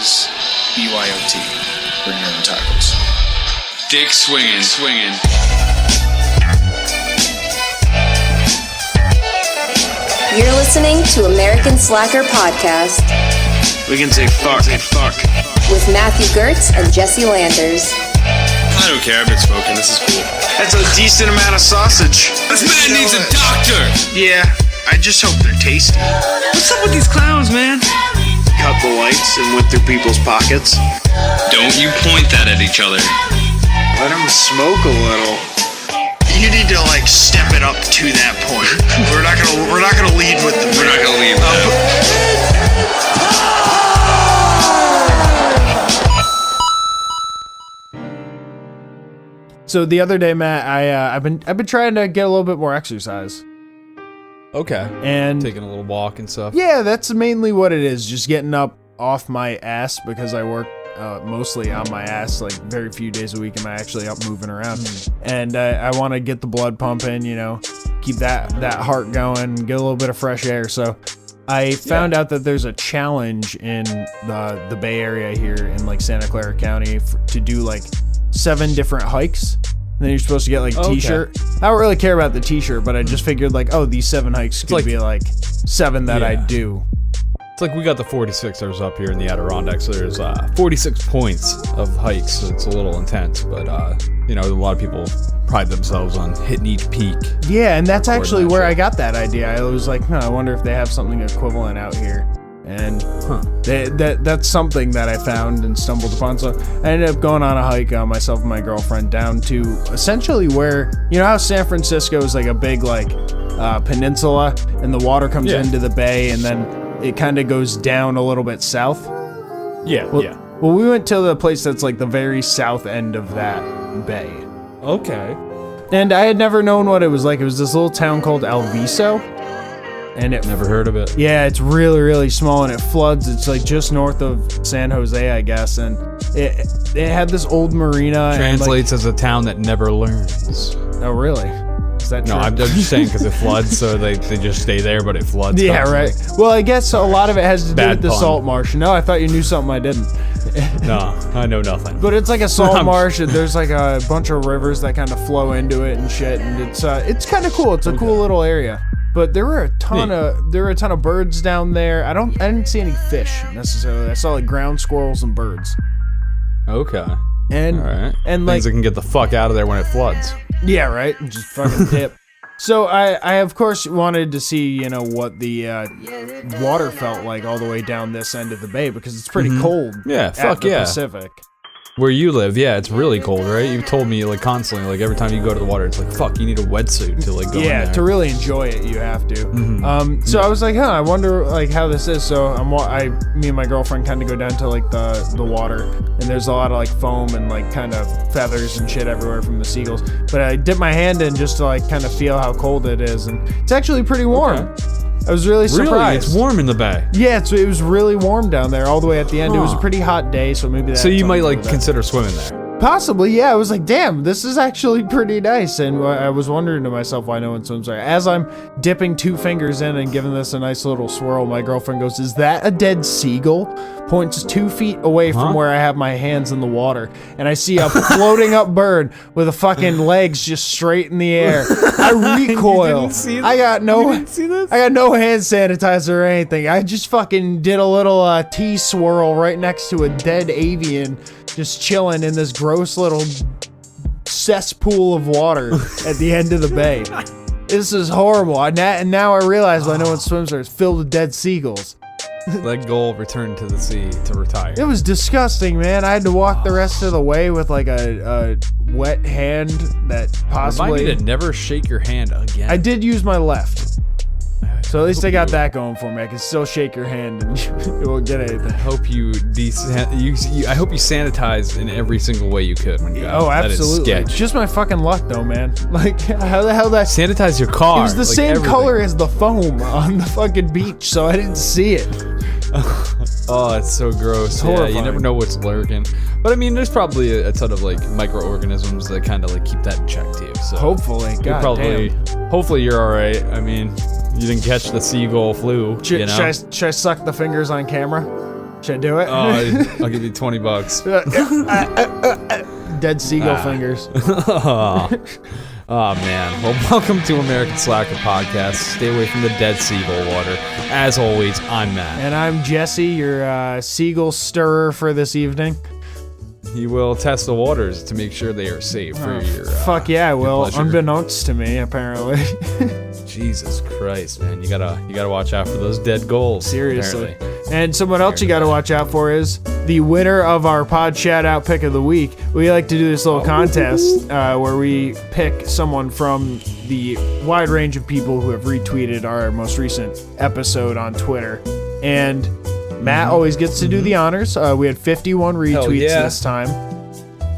is BYOT. Bring your own tacos. Dick swinging. You're listening to American Slacker Podcast. We can say fuck. With Matthew Gertz and Jesse Landers. I don't care if it's smoking. This is cool. That's a decent amount of sausage. This man needs a doctor. Yeah, I just hope they're tasty. What's up with these clowns, man? Cut the lights and went through people's pockets. Don't you point that at each other. Let them smoke a little. You need to step it up to that point. We're not gonna lead with the. We're not gonna lead with that. So the other day, Matt, I've been trying to get a little bit more exercise. Okay. And taking a little walk and stuff. Yeah, that's mainly what it is. Just getting up off my ass because I work mostly on my ass. Very few days a week am I actually up moving around. And I want to get the blood pumping, keep that heart going, get a little bit of fresh air. So I found out that there's a challenge in the Bay Area here in Santa Clara County to do 7 different hikes. And then you're supposed to get a t-shirt. I don't really care about the t-shirt, but I just figured these 7 hikes could be 7 that I do. It's we got the 46ers up here in the Adirondacks, so there's 46 points of hikes, so it's a little intense, but a lot of people pride themselves on hitting each peak. Yeah, and that's actually where I got that idea. I was I wonder if they have something equivalent out here. And that's something that I found and stumbled upon. So I ended up going on a hike, myself and my girlfriend, down to essentially where, how San Francisco is a big peninsula, and the water comes into the bay, and then it kind of goes down a little bit south. Well, we went to the place that's the very south end of that bay. Okay. And I had never known what it was like. It was this little town called Alviso. And it never heard of it. Yeah, it's really, really small, and it floods. It's just north of San Jose, I guess. And it had this old marina. Translates as a town that never learns. Oh, really? Is that true? No, I'm just saying because it floods, so they just stay there, but it floods. Yeah, constantly. right. Well, I guess a lot of it has to do with the pun. salt marsh. No, I thought you knew something I didn't. No, I know nothing. But it's a salt marsh, and there's a bunch of rivers that kind of flow into it and shit, and it's kind of cool. It's a cool little area. But there were a ton of birds down there. I didn't see any fish necessarily. I saw ground squirrels and birds. Okay. And all right. And things that can get the fuck out of there when it floods. Yeah, right. Just fucking dip. So I of course wanted to see what the water felt like all the way down this end of the bay, because it's pretty cold. Yeah, fuck the yeah. Pacific. Where you live, yeah, it's really cold, right? You've told me constantly, every time you go to the water, it's fuck, you need a wetsuit to go in there. Yeah, to really enjoy it, you have to. So I was I wonder how this is. So me and my girlfriend kind of go down to the water, and there's a lot of foam and kind of feathers and shit everywhere from the seagulls. But I dip my hand in just to kind of feel how cold it is, and it's actually pretty warm. Okay. I was really surprised. Really? It's warm in the bay? Yeah, it was really warm down there all the way at the end. It was a pretty hot day, so maybe that... So you might consider swimming there? Possibly, yeah. I was damn, this is actually pretty nice. And I was wondering to myself why no one swims there. As I'm dipping 2 fingers in and giving this a nice little swirl, my girlfriend goes, "Is that a dead seagull?" Points 2 feet away from where I have my hands in the water. And I see a floating up bird with a fucking legs just straight in the air. I recoil. You didn't see this? I got no... You didn't see this? I got no hand sanitizer or anything. I just fucking did a little T-swirl right next to a dead avian, just chilling in this gross little cesspool of water at the end of the bay. This is horrible. And now I realize why no one swims there. It's filled with dead seagulls. Let Gull return to the sea to retire. It was disgusting, man. I had to walk the rest of the way with a wet hand that possibly... Remind me to never shake your hand again. I did use my left. So at least I got that going for me. I can still shake your hand and it won't get anything. I hope you sanitize in every single way you could when you got. Oh, absolutely. That is sketch. Just my fucking luck, though, man. How the hell that... Sanitize your car. It was the same color as the foam on the fucking beach, so I didn't see it. Oh, it's so gross. Yeah, you never know what's lurking. But I mean, there's probably a ton of microorganisms that kind of keep that in check too. So hopefully, hopefully you're all right. I mean, you didn't catch the seagull flu. Should I suck the fingers on camera? Should I do it? I'll give you $20. Dead seagull fingers. Oh man. Well, welcome to American Slacker Podcast. Stay away from the dead seagull water. As always, I'm Matt. And I'm Jesse, your seagull stirrer for this evening. He will test the waters to make sure they are safe for your Fuck yeah, I will. pleasure. Unbeknownst to me, apparently. Jesus Christ, man. You gotta watch out for those dead gulls. Seriously. apparently. And someone else you got to watch out for is the winner of our pod shout out pick of the week. We like to do this little contest where we pick someone from the wide range of people who have retweeted our most recent episode on Twitter. And Matt always gets to do the honors. We had 51 retweets this time.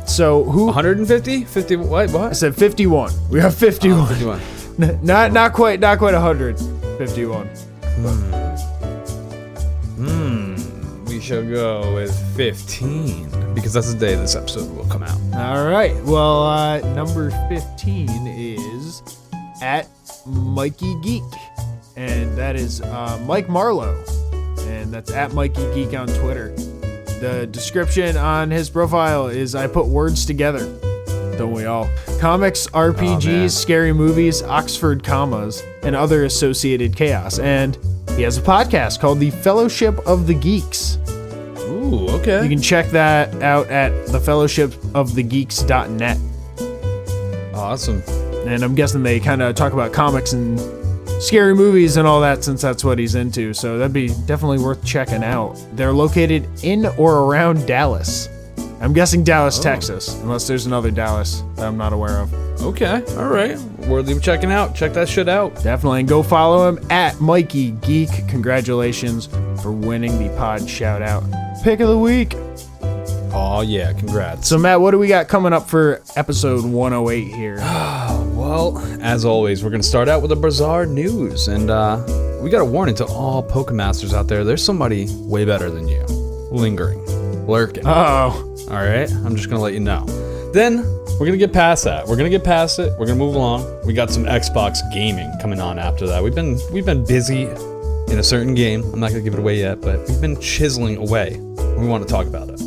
So who? 150? 50? What? I said 51. We have 51. Oh, 51. Not quite 100. 51. We shall go with 15 because that's the day this episode will come out. All right. Well, number 15 is at Mikey Geek, and that is Mike Marlowe, and that's at Mikey Geek on Twitter. The description on his profile is, I put words together. Don't we all? Comics, RPGs, scary movies, Oxford commas, and other associated chaos. And he has a podcast called The Fellowship of the Geeks. Ooh, okay. You can check that out at thefellowshipofthegeeks.net. Awesome. And I'm guessing they kind of talk about comics and scary movies and all that, since that's what he's into. So that'd be definitely worth checking out. They're located in or around Dallas. I'm guessing Dallas, Texas, unless there's another Dallas that I'm not aware of. Okay, all right. Worthy of checking out. Check that shit out. Definitely. And go follow him at Mikey Geek. Congratulations for winning the pod shout out pick of the week. Oh, yeah, congrats. So, Matt, what do we got coming up for episode 108 here? Well, as always, we're going to start out with a bizarre news. And we got a warning to all Pokemasters out there. There's somebody way better than you. Lingering. Lurking. Uh-oh. All right? I'm just going to let you know. Then, we're going to get past that. We're going to get past it. We're going to move along. We got some Xbox gaming coming on after that. We've been busy in a certain game. I'm not going to give it away yet, but we've been chiseling away. We want to talk about it.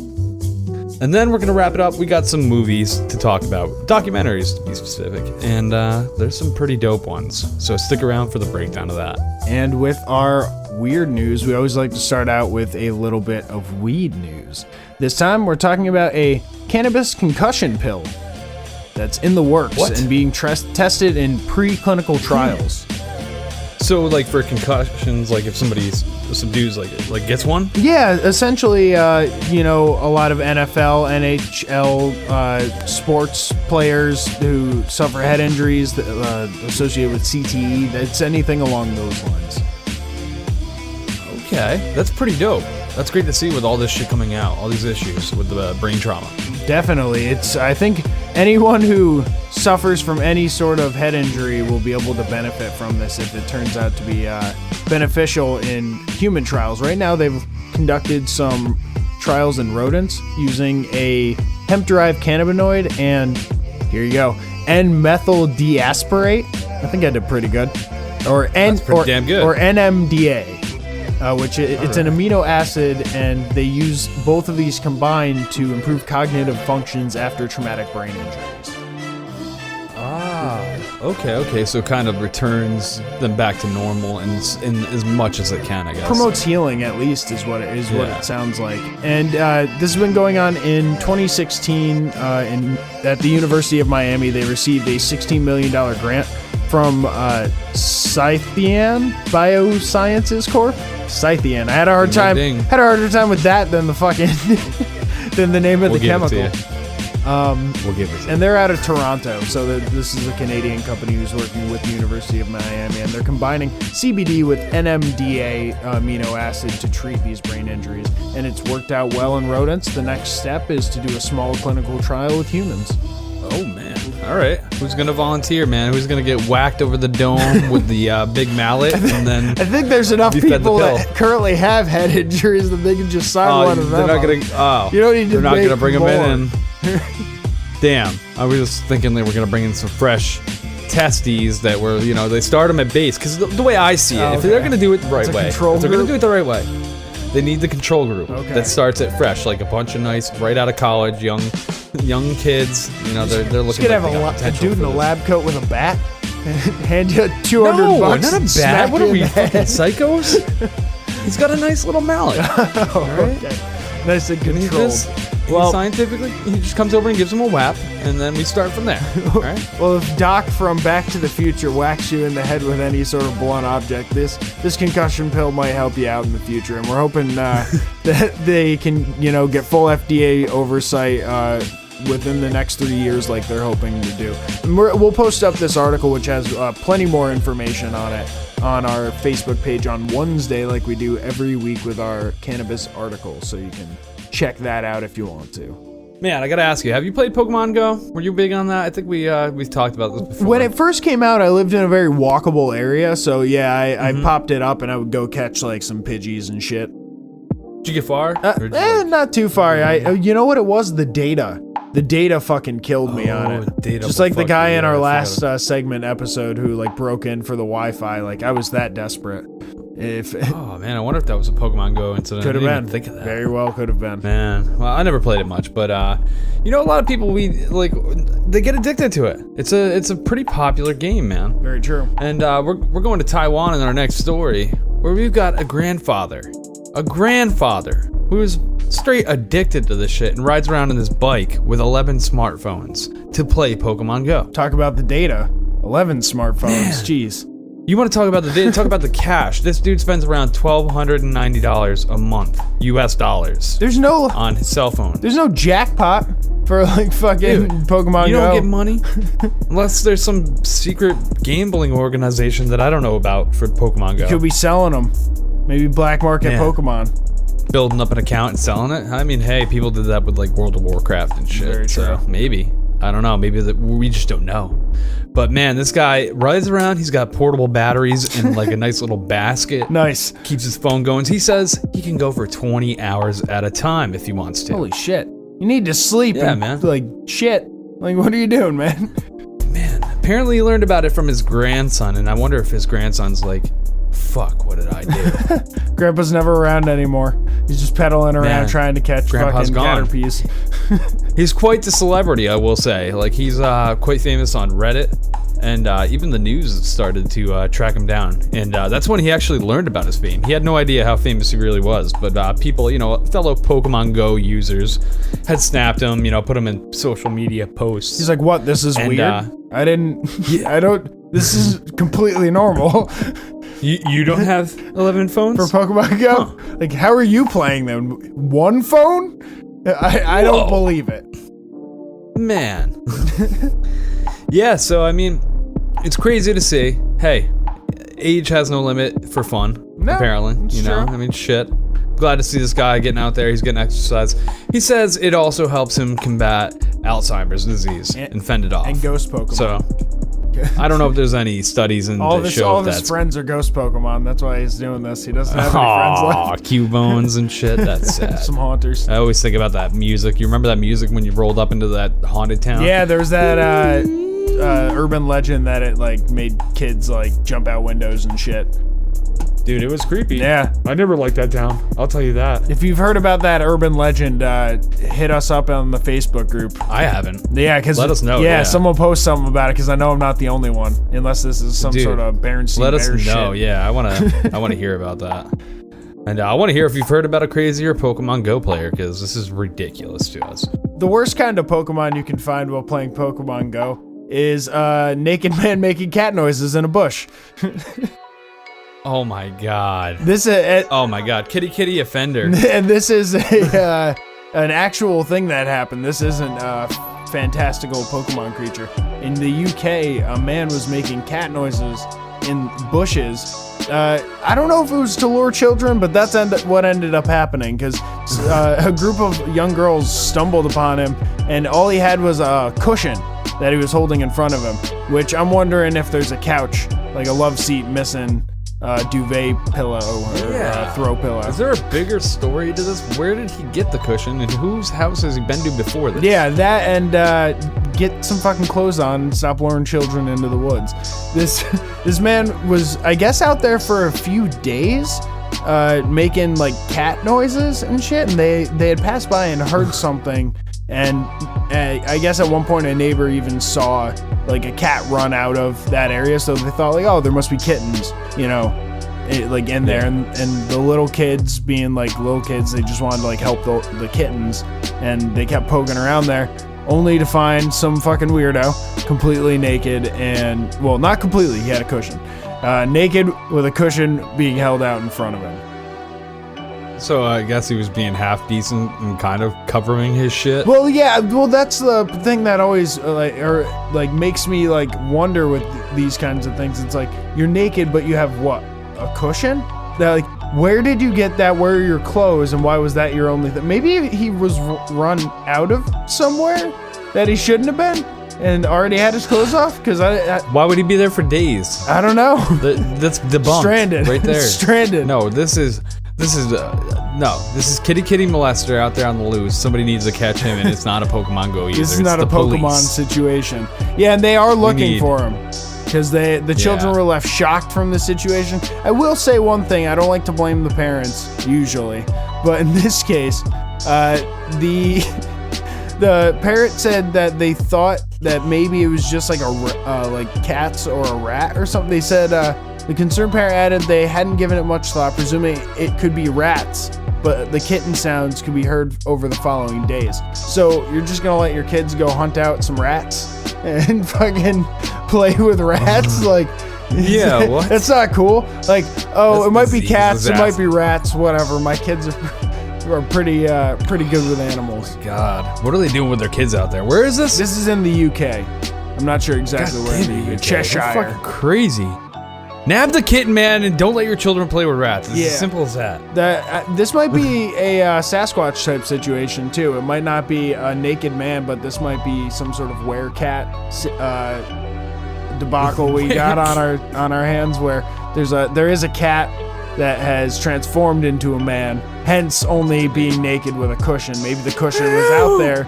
And then we're going to wrap it up. We got some movies to talk about, documentaries to be specific, and there's some pretty dope ones. So stick around for the breakdown of that. And with our weird news, we always like to start out with a little bit of weed news. This time we're talking about a cannabis concussion pill that's in the works and being tested in preclinical trials. So, like, for concussions, like if somebody subdues, like gets one? Yeah, essentially, a lot of NFL, NHL, sports players who suffer head injuries associated with CTE. It's anything along those lines. Okay, that's pretty dope. That's great to see with all this shit coming out, all these issues with the brain trauma. Definitely. I think anyone who suffers from any sort of head injury will be able to benefit from this if it turns out to be beneficial in human trials. Right now, they've conducted some trials in rodents using a hemp-derived cannabinoid and, here you go, N-methyl deasparate. I think I did pretty good. That's pretty damn good. Or NMDA. It's an amino acid, and they use both of these combined to improve cognitive functions after traumatic brain injuries. Okay, so kind of returns them back to normal in as much as it can, I guess. Promotes healing, at least, is what it sounds like. And this has been going on in 2016 at the University of Miami. They received a $16 million grant from Scythian Biosciences Corp. Scythian. I had a harder time with that than the fucking than the name of the chemical. We'll give it to you. And they're out of Toronto, so this is a Canadian company who's working with the University of Miami, and they're combining CBD with NMDA amino acid to treat these brain injuries, and it's worked out well in rodents. The next step is to do a small clinical trial with humans. Oh, man. All right. Who's going to volunteer, man? Who's going to get whacked over the dome with the big mallet? And then I think there's enough people that currently have head injuries that they can just sign one of them. They're not going to. Oh, you don't need to. They're not going to bring more. them in. Damn. I was just thinking they were going to bring in some fresh testes that were, they start them at base. Because the way I see it, if they're going to do it the right way, if they're going to do it the right way, They need the control group that starts at fresh, like a bunch of nice, right out of college, young kids. You know, they're looking. You could like have they got a potential dude in for a this. lab coat with a bat. Hand you $200. No, not and a bat. smack What you are in we, the head. fucking psychos? He's got a nice little mallet. Okay. Nice and And he controlled. scientifically, he just comes over and gives him a whap, and then we start from there. All right? Well, if Doc from Back to the Future whacks you in the head with any sort of blunt object, this concussion pill might help you out in the future, and we're hoping that they can, get full FDA oversight within the next 3 years, like they're hoping to do. And we'll post up this article, which has plenty more information on it, on our Facebook page on Wednesday, like we do every week with our cannabis article, so you can check that out if you want to. Man, I gotta ask you, have you played Pokemon Go? Were you big on that? I think we've talked about this before. When it first came out, I lived in a very walkable area, so yeah, I popped it up and I would go catch like some Pidgeys and shit. Did you get far? Or did you, Not too far. You know what it was? The data. The data fucking killed me on it. Data Just will like the fuck guy you, in yeah, our I last forgot. segment episode who like broke in for the Wi-Fi. Like I was that desperate. If Oh man, I wonder if that was a Pokemon Go incident. could have I didn't been. even think of that. Very well could have been. Man, well, I never played it much, but a lot of people they get addicted to it. It's a pretty popular game, man. Very true. And we're going to Taiwan in our next story, where we've got a grandfather who is straight addicted to this shit and rides around on his bike with 11 smartphones to play Pokemon Go. Talk about the data. 11 smartphones. Man. Jeez. You want to talk about the data? Talk about the cash. This dude spends around $1,290 a month, US dollars, There's no on his cell phone. There's no jackpot for like fucking Dude, Pokemon You Go. don't get money unless there's some secret gambling organization that I don't know about for Pokemon Go. Could be selling them. Maybe black market Yeah. Pokemon. Building up an account and selling it. I mean, hey, people did that with like World of Warcraft and shit. Very so true. maybe. I don't know. Maybe we just don't know. But man, this guy rides around. He's got portable batteries and like a nice little basket. Nice. Keeps his phone going. He says he can go for 20 hours at a time if he wants to. Holy shit. You need to sleep Yeah, and man. like shit. Like what are you doing, man? Man, apparently he learned about it from his grandson, and I wonder if his grandson's like, fuck, what did I do? Grandpa's never around anymore. He's just pedaling around Man, trying to catch Grandpa's fucking gone. caterpies. He's quite the celebrity, I will say. Like, he's quite famous on Reddit, and even the news started to track him down. And that's when he actually learned about his fame. He had no idea how famous he really was, but people, fellow Pokemon Go users had snapped him, put him in social media posts. He's like, what? This is And, weird? I don't, this is completely normal You don't have 11 phones? for Pokemon Go. Huh. Like, how are you playing them? One phone? I don't Whoa. believe it. Man. Yeah, so I mean, it's crazy to see. Hey, age has no limit for fun, No, apparently. it's You know, true. I mean, shit. Glad to see this guy getting out there. He's getting exercise. He says it also helps him combat Alzheimer's disease and fend it off. And ghost Pokemon. So, I don't know if there's any studies in all to of show if his that's friends are ghost Pokemon. That's why he's doing this. He doesn't have any friends Aw, left. Cubones and shit. That's sad. Some haunters. I always think about that music. You remember that music when you rolled up into that haunted town? Yeah, there was that urban legend that it like made kids like jump out windows and shit. Dude, it was creepy. Yeah. I never liked that town. I'll tell you that. If you've heard about that urban legend, hit us up on the Facebook group. I haven't. Yeah, because Let us know, Yeah, yeah. someone post something about it because I know I'm not the only one. Unless this is some Dude, sort of Berenstain Let us Bears know. shit. Yeah, I wanna hear about that. And I want to hear if you've heard about a crazier Pokemon Go player, because this is ridiculous to us. The worst kind of Pokemon you can find while playing Pokemon Go is a naked man making cat noises in a bush. Oh my god. This Oh my god. Kitty offender. and this is a an actual thing that happened. This isn't a fantastical Pokemon creature. In the UK, a man was making cat noises in bushes. I don't know if it was to lure children, but that's what ended up happening, because a group of young girls stumbled upon him, and all he had was a cushion that he was holding in front of him, which I'm wondering if there's a couch, like a love seat missing, duvet pillow or throw pillow. Is there a bigger story to this? Where did he get the cushion, and whose house has he been to before this? Yeah, that and get some fucking clothes on and stop luring children into the woods. This man was, I guess, out there for a few days, making like cat noises and shit, and they had passed by and heard something, and I guess at one point a neighbor even saw like a cat run out of that area, so they thought like, oh, there must be kittens, you know, like in there, and the little kids being like little kids, they just wanted to like help the kittens, and they kept poking around there, only to find some fucking weirdo completely naked, and well, not completely, he had a cushion, naked with a cushion being held out in front of him. So I guess he was being half decent and kind of covering his shit. Well, yeah, well, that's the thing that always makes me like wonder with these kinds of things. It's like you're naked, but you have what, a cushion? That like, where did you get that? Where are your clothes, and why was that your only thing? Maybe he was run out of somewhere that he shouldn't have been, and already had his clothes off. Because why would he be there for days? I don't know. That's debunked. Stranded right there. Stranded. No, this is kitty molester out there on the loose. Somebody needs to catch him, and it's not a Pokemon Go either. This is not a Pokemon situation. Yeah, and they are looking for him because the children were left shocked from the situation. I will say one thing: I don't like to blame the parents usually, but in this case, the parent said that they thought that maybe it was just like like cats or a rat or something. They said. The concerned parent added they hadn't given it much thought, presuming it could be rats, but the kitten sounds could be heard over the following days. So you're just gonna let your kids go hunt out some rats and fucking play with rats? Like, yeah, what? That's not cool. Like, oh, it might be cats, it might disaster. be rats, whatever. My kids are pretty good with animals. God, what are they doing with their kids out there? Where is this? This is in the UK. I'm not sure exactly where in the UK. Cheshire. That's fucking crazy. Nab the kitten, man, and don't let your children play with rats. It's as simple as that. This might be a Sasquatch type situation too. It might not be a naked man, but this might be some sort of werecat debacle we got on our hands, where there is a cat that has transformed into a man, hence only being naked with a cushion. Maybe the cushion was out there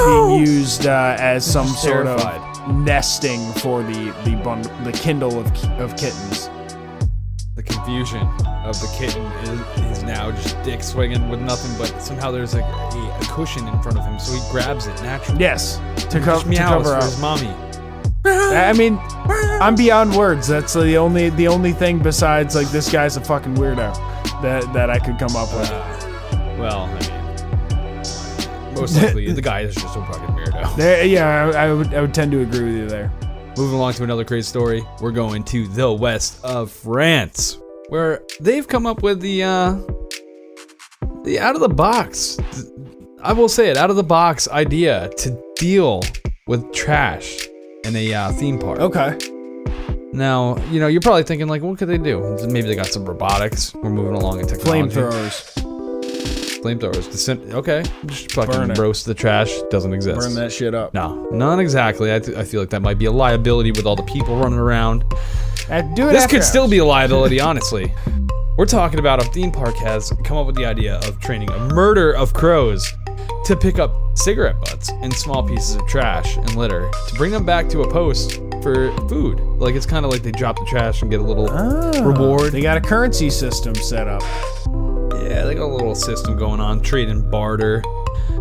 being used as some sort of nesting for the kindle of kittens. The confusion of the kitten is now just dick swinging with nothing, but somehow there's a cushion in front of him, so he grabs it naturally. Yes, to cover for up his mommy. I mean, I'm beyond words. That's the only thing besides like this guy's a fucking weirdo that I could come up with. Well, I mean, most likely the guy is just a fucking weirdo. I would tend to agree with you there. Moving along to another crazy story, we're going to the west of France, where they've come up with the out of the box, I will say it, out of the box idea to deal with trash in a theme park. Okay. Now, you're probably thinking like, what could they do? Maybe they got some robotics. We're moving along in technology. Flamethrowers. Okay. Just fucking roast the trash. Doesn't exist. Burn that shit up. No, not exactly. I feel like that might be a liability with all the people running around. This could still be a liability, honestly. We're talking about a theme park has come up with the idea of training a murder of crows to pick up cigarette butts and small pieces of trash and litter to bring them back to a post for food. Like, it's kind of like they drop the trash and get a little reward. They got a currency system set up. Yeah, they got a little system going on, trade and barter.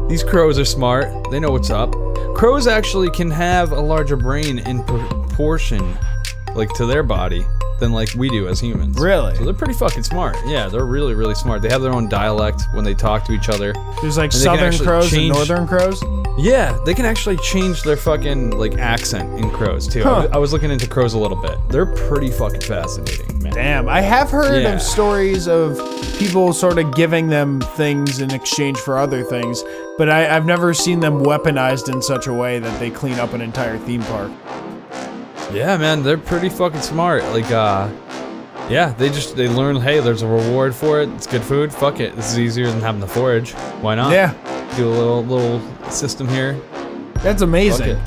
These crows are smart. They know what's up. Crows actually can have a larger brain in proportion, like, to their body than like we do as humans. Really? So they're pretty fucking smart. Yeah, they're really, really smart. They have their own dialect when they talk to each other. There's like southern crows and northern crows? Yeah, they can actually change their fucking like accent in crows too. Huh. I was looking into crows a little bit. They're pretty fucking fascinating, man. Damn, I have heard of stories of people sort of giving them things in exchange for other things, but I've never seen them weaponized in such a way that they clean up an entire theme park. Yeah, man, they're pretty fucking smart. Like, they learn, hey, there's a reward for it. It's good food. Fuck it. This is easier than having to forage. Why not? Yeah. Do a little system here. That's amazing.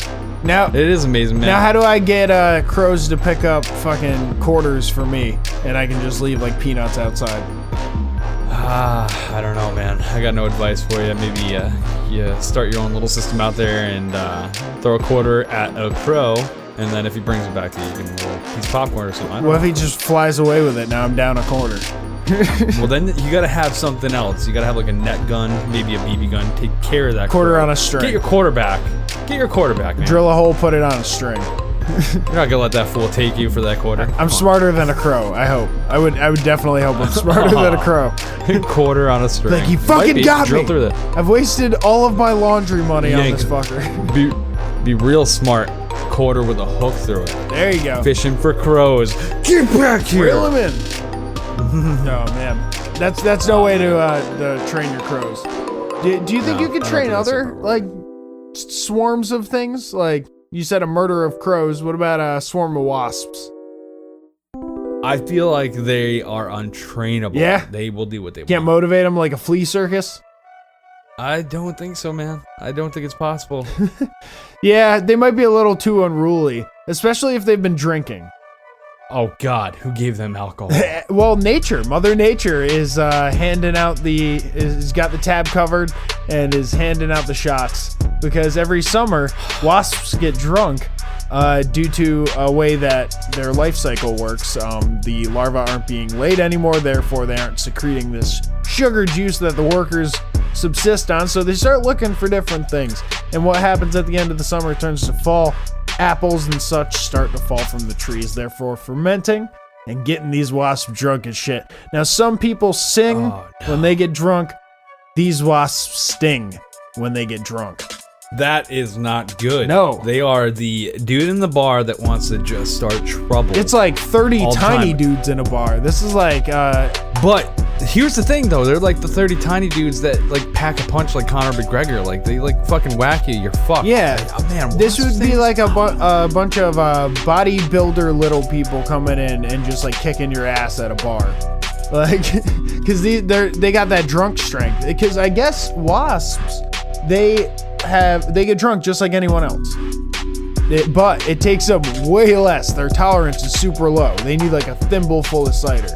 Now, it is amazing, man. Now, how do I get crows to pick up fucking quarters for me, and I can just leave like peanuts outside? I don't know, man. I got no advice for you. Maybe you start your own little system out there and throw a quarter at a crow. And then if he brings it back to you, you can roll a piece of popcorn or something. What if he just flies away with it? Now I'm down a quarter. Well, then you gotta have something else. You gotta have like a net gun, maybe a BB gun. Take care of that. Quarter crow. on a string. Get your quarterback. Get your quarterback, man. Drill a hole, put it on a string. You're not gonna let that fool take you for that quarter. I'm smarter than a crow. I hope. I would definitely hope I'm smarter than a crow. Quarter on a string. Like, you Might fucking be. got Drill me. through that. I've wasted all of my laundry money on Yank. this fucker. Be real smart. Quarter with a hook through it. There you go. Fishing for crows. Get back here. Reel him in. Oh man, that's no way to train your crows. Do you think No, you could I don't train think that's other appropriate. like swarms of things? Like you said, a murder of crows. What about a swarm of wasps? I feel like they are untrainable. Yeah? They will do what they Can't want. motivate them like a flea circus? I don't think so, man. I don't think it's possible. Yeah, they might be a little too unruly, especially if they've been drinking. Oh God, who gave them alcohol? Well, Mother Nature is handing out is got the tab covered and is handing out the shots because every summer wasps get drunk due to a way that their life cycle works. The larvae aren't being laid anymore, therefore they aren't secreting this sugar juice that the workers subsist on, so they start looking for different things. And what happens at the end of the summer turns to fall. Apples and such start to fall from the trees, therefore fermenting and getting these wasps drunk as shit. Now, some people sing when they get drunk. These wasps sting when they get drunk. That is not good. No. They are the dude in the bar that wants to just start trouble. It's like 30 All the tiny time. dudes in a bar. This is like, But here's the thing, though. They're like the 30 tiny dudes that like pack a punch like Conor McGregor. Like they like fucking whack you. You're fucked. yeah. Like, oh, man, This wasps would be things- like a bunch of bodybuilder little people coming in and just like kicking your ass at a bar. Like, because they got that drunk strength. Because I guess wasps, they get drunk just like anyone else. But it takes them way less. Their tolerance is super low. They need like a thimble full of cider.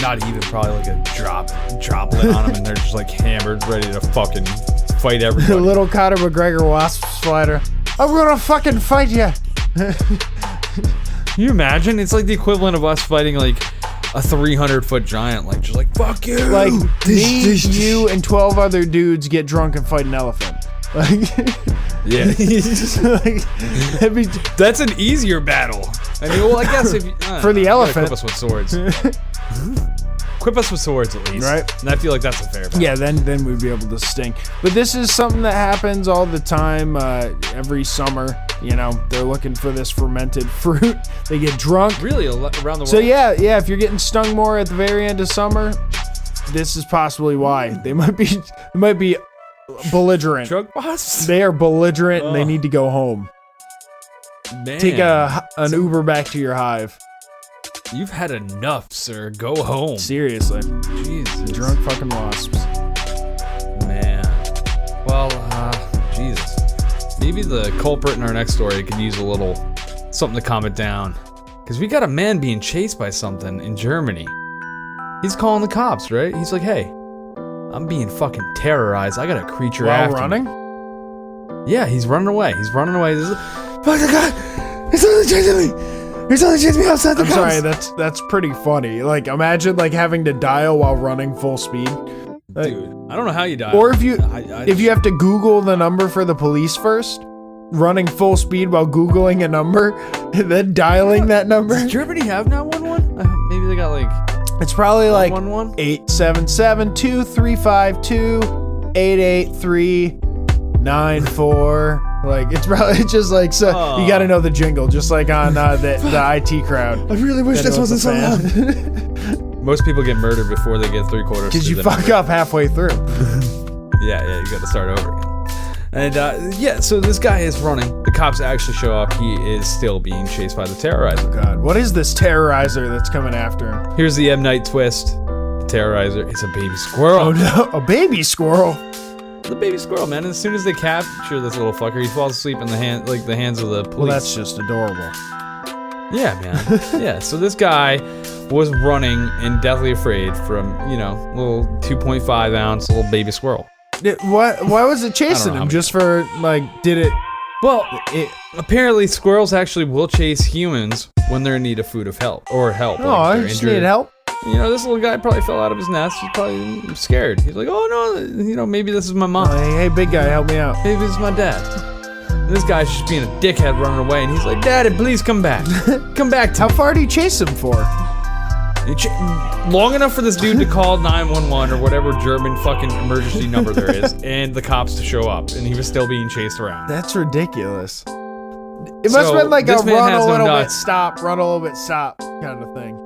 Not even probably like a droplet on them, and they're just like hammered, ready to fucking fight The everybody. little Conor McGregor wasp spider. I'm gonna fucking fight you. Can you imagine? It's like the equivalent of us fighting like a 300-foot giant, like just like fuck you. Like me, you, and 12 other dudes get drunk and fight an elephant. Like, yeah, like that'd be, that's an easier battle. I mean, well, I guess if you, For the you gotta elephant. equip us with swords. Equip us with swords at least, Right. And I feel like that's a fair battle. yeah, then we'd be able to sting. But this is something that happens all the time, every summer. You know, they're looking for this fermented fruit. They get drunk. Really, around the world. So yeah, if you're getting stung more at the very end of summer, this is possibly why. They might be belligerent. Drug wasps. They are belligerent and they need to go home. Man, Take an Uber back to your hive. You've had enough, sir. Go home. Seriously. Jesus. Drunk fucking wasps. Man. Well, Jesus. Maybe the culprit in our next story could use a little something to calm it down. Because we got a man being chased by something in Germany. He's calling the cops, right? He's like, hey, I'm being fucking terrorized. I got a creature While after running? me. Yeah, he's running away. This is, fuck the guy! He's only chasing me! He's only chasing me outside the I'm cops! sorry, that's pretty funny. Like, imagine like having to dial while running full speed. Like, Dude, I don't know how you die. or if you I if you have to Google the number for the police first, running full speed while Googling a number, and then dialing that number. Does Germany have 911? Maybe they got like It's probably like 911? 877-235-2839-4. Like it's probably just like so you got to know the jingle, just like on the IT crowd. I really wish this wasn't so loud. loud. Most people get murdered before they get 3/4. Because you fuck up halfway through. Yeah, you got to start over again. And yeah, so this guy is running. The cops actually show up. He is still being chased by the terrorizer. God, what is this terrorizer that's coming after him? Here's the M. Night twist. The terrorizer is a baby squirrel. Oh no, a baby squirrel. The baby squirrel, man. And as soon as they capture this little fucker, he falls asleep in the hands of the police. Well, that's just adorable. Yeah, man. Yeah, so this guy was running and deathly afraid from, little 2.5 ounce little baby squirrel. Why was it chasing know him? how Just for like, did it? Well, apparently squirrels actually will chase humans when they're in need of food or help. Oh, I just need help. You know, this little guy probably fell out of his nest. He's probably scared. He's like, oh no, you know, maybe this is my mom. Hey, big guy, help me out. Maybe this is my dad. And this guy's just being a dickhead running away, and he's like, Daddy, please come back. Come back to How far did he chase him for? long enough for this dude to call 911 or whatever German fucking emergency number there is, and the cops to show up, and he was still being chased around. That's ridiculous. It must have been like a this man run has a no little bit, nuts. stop, run a little bit, stop kind of thing.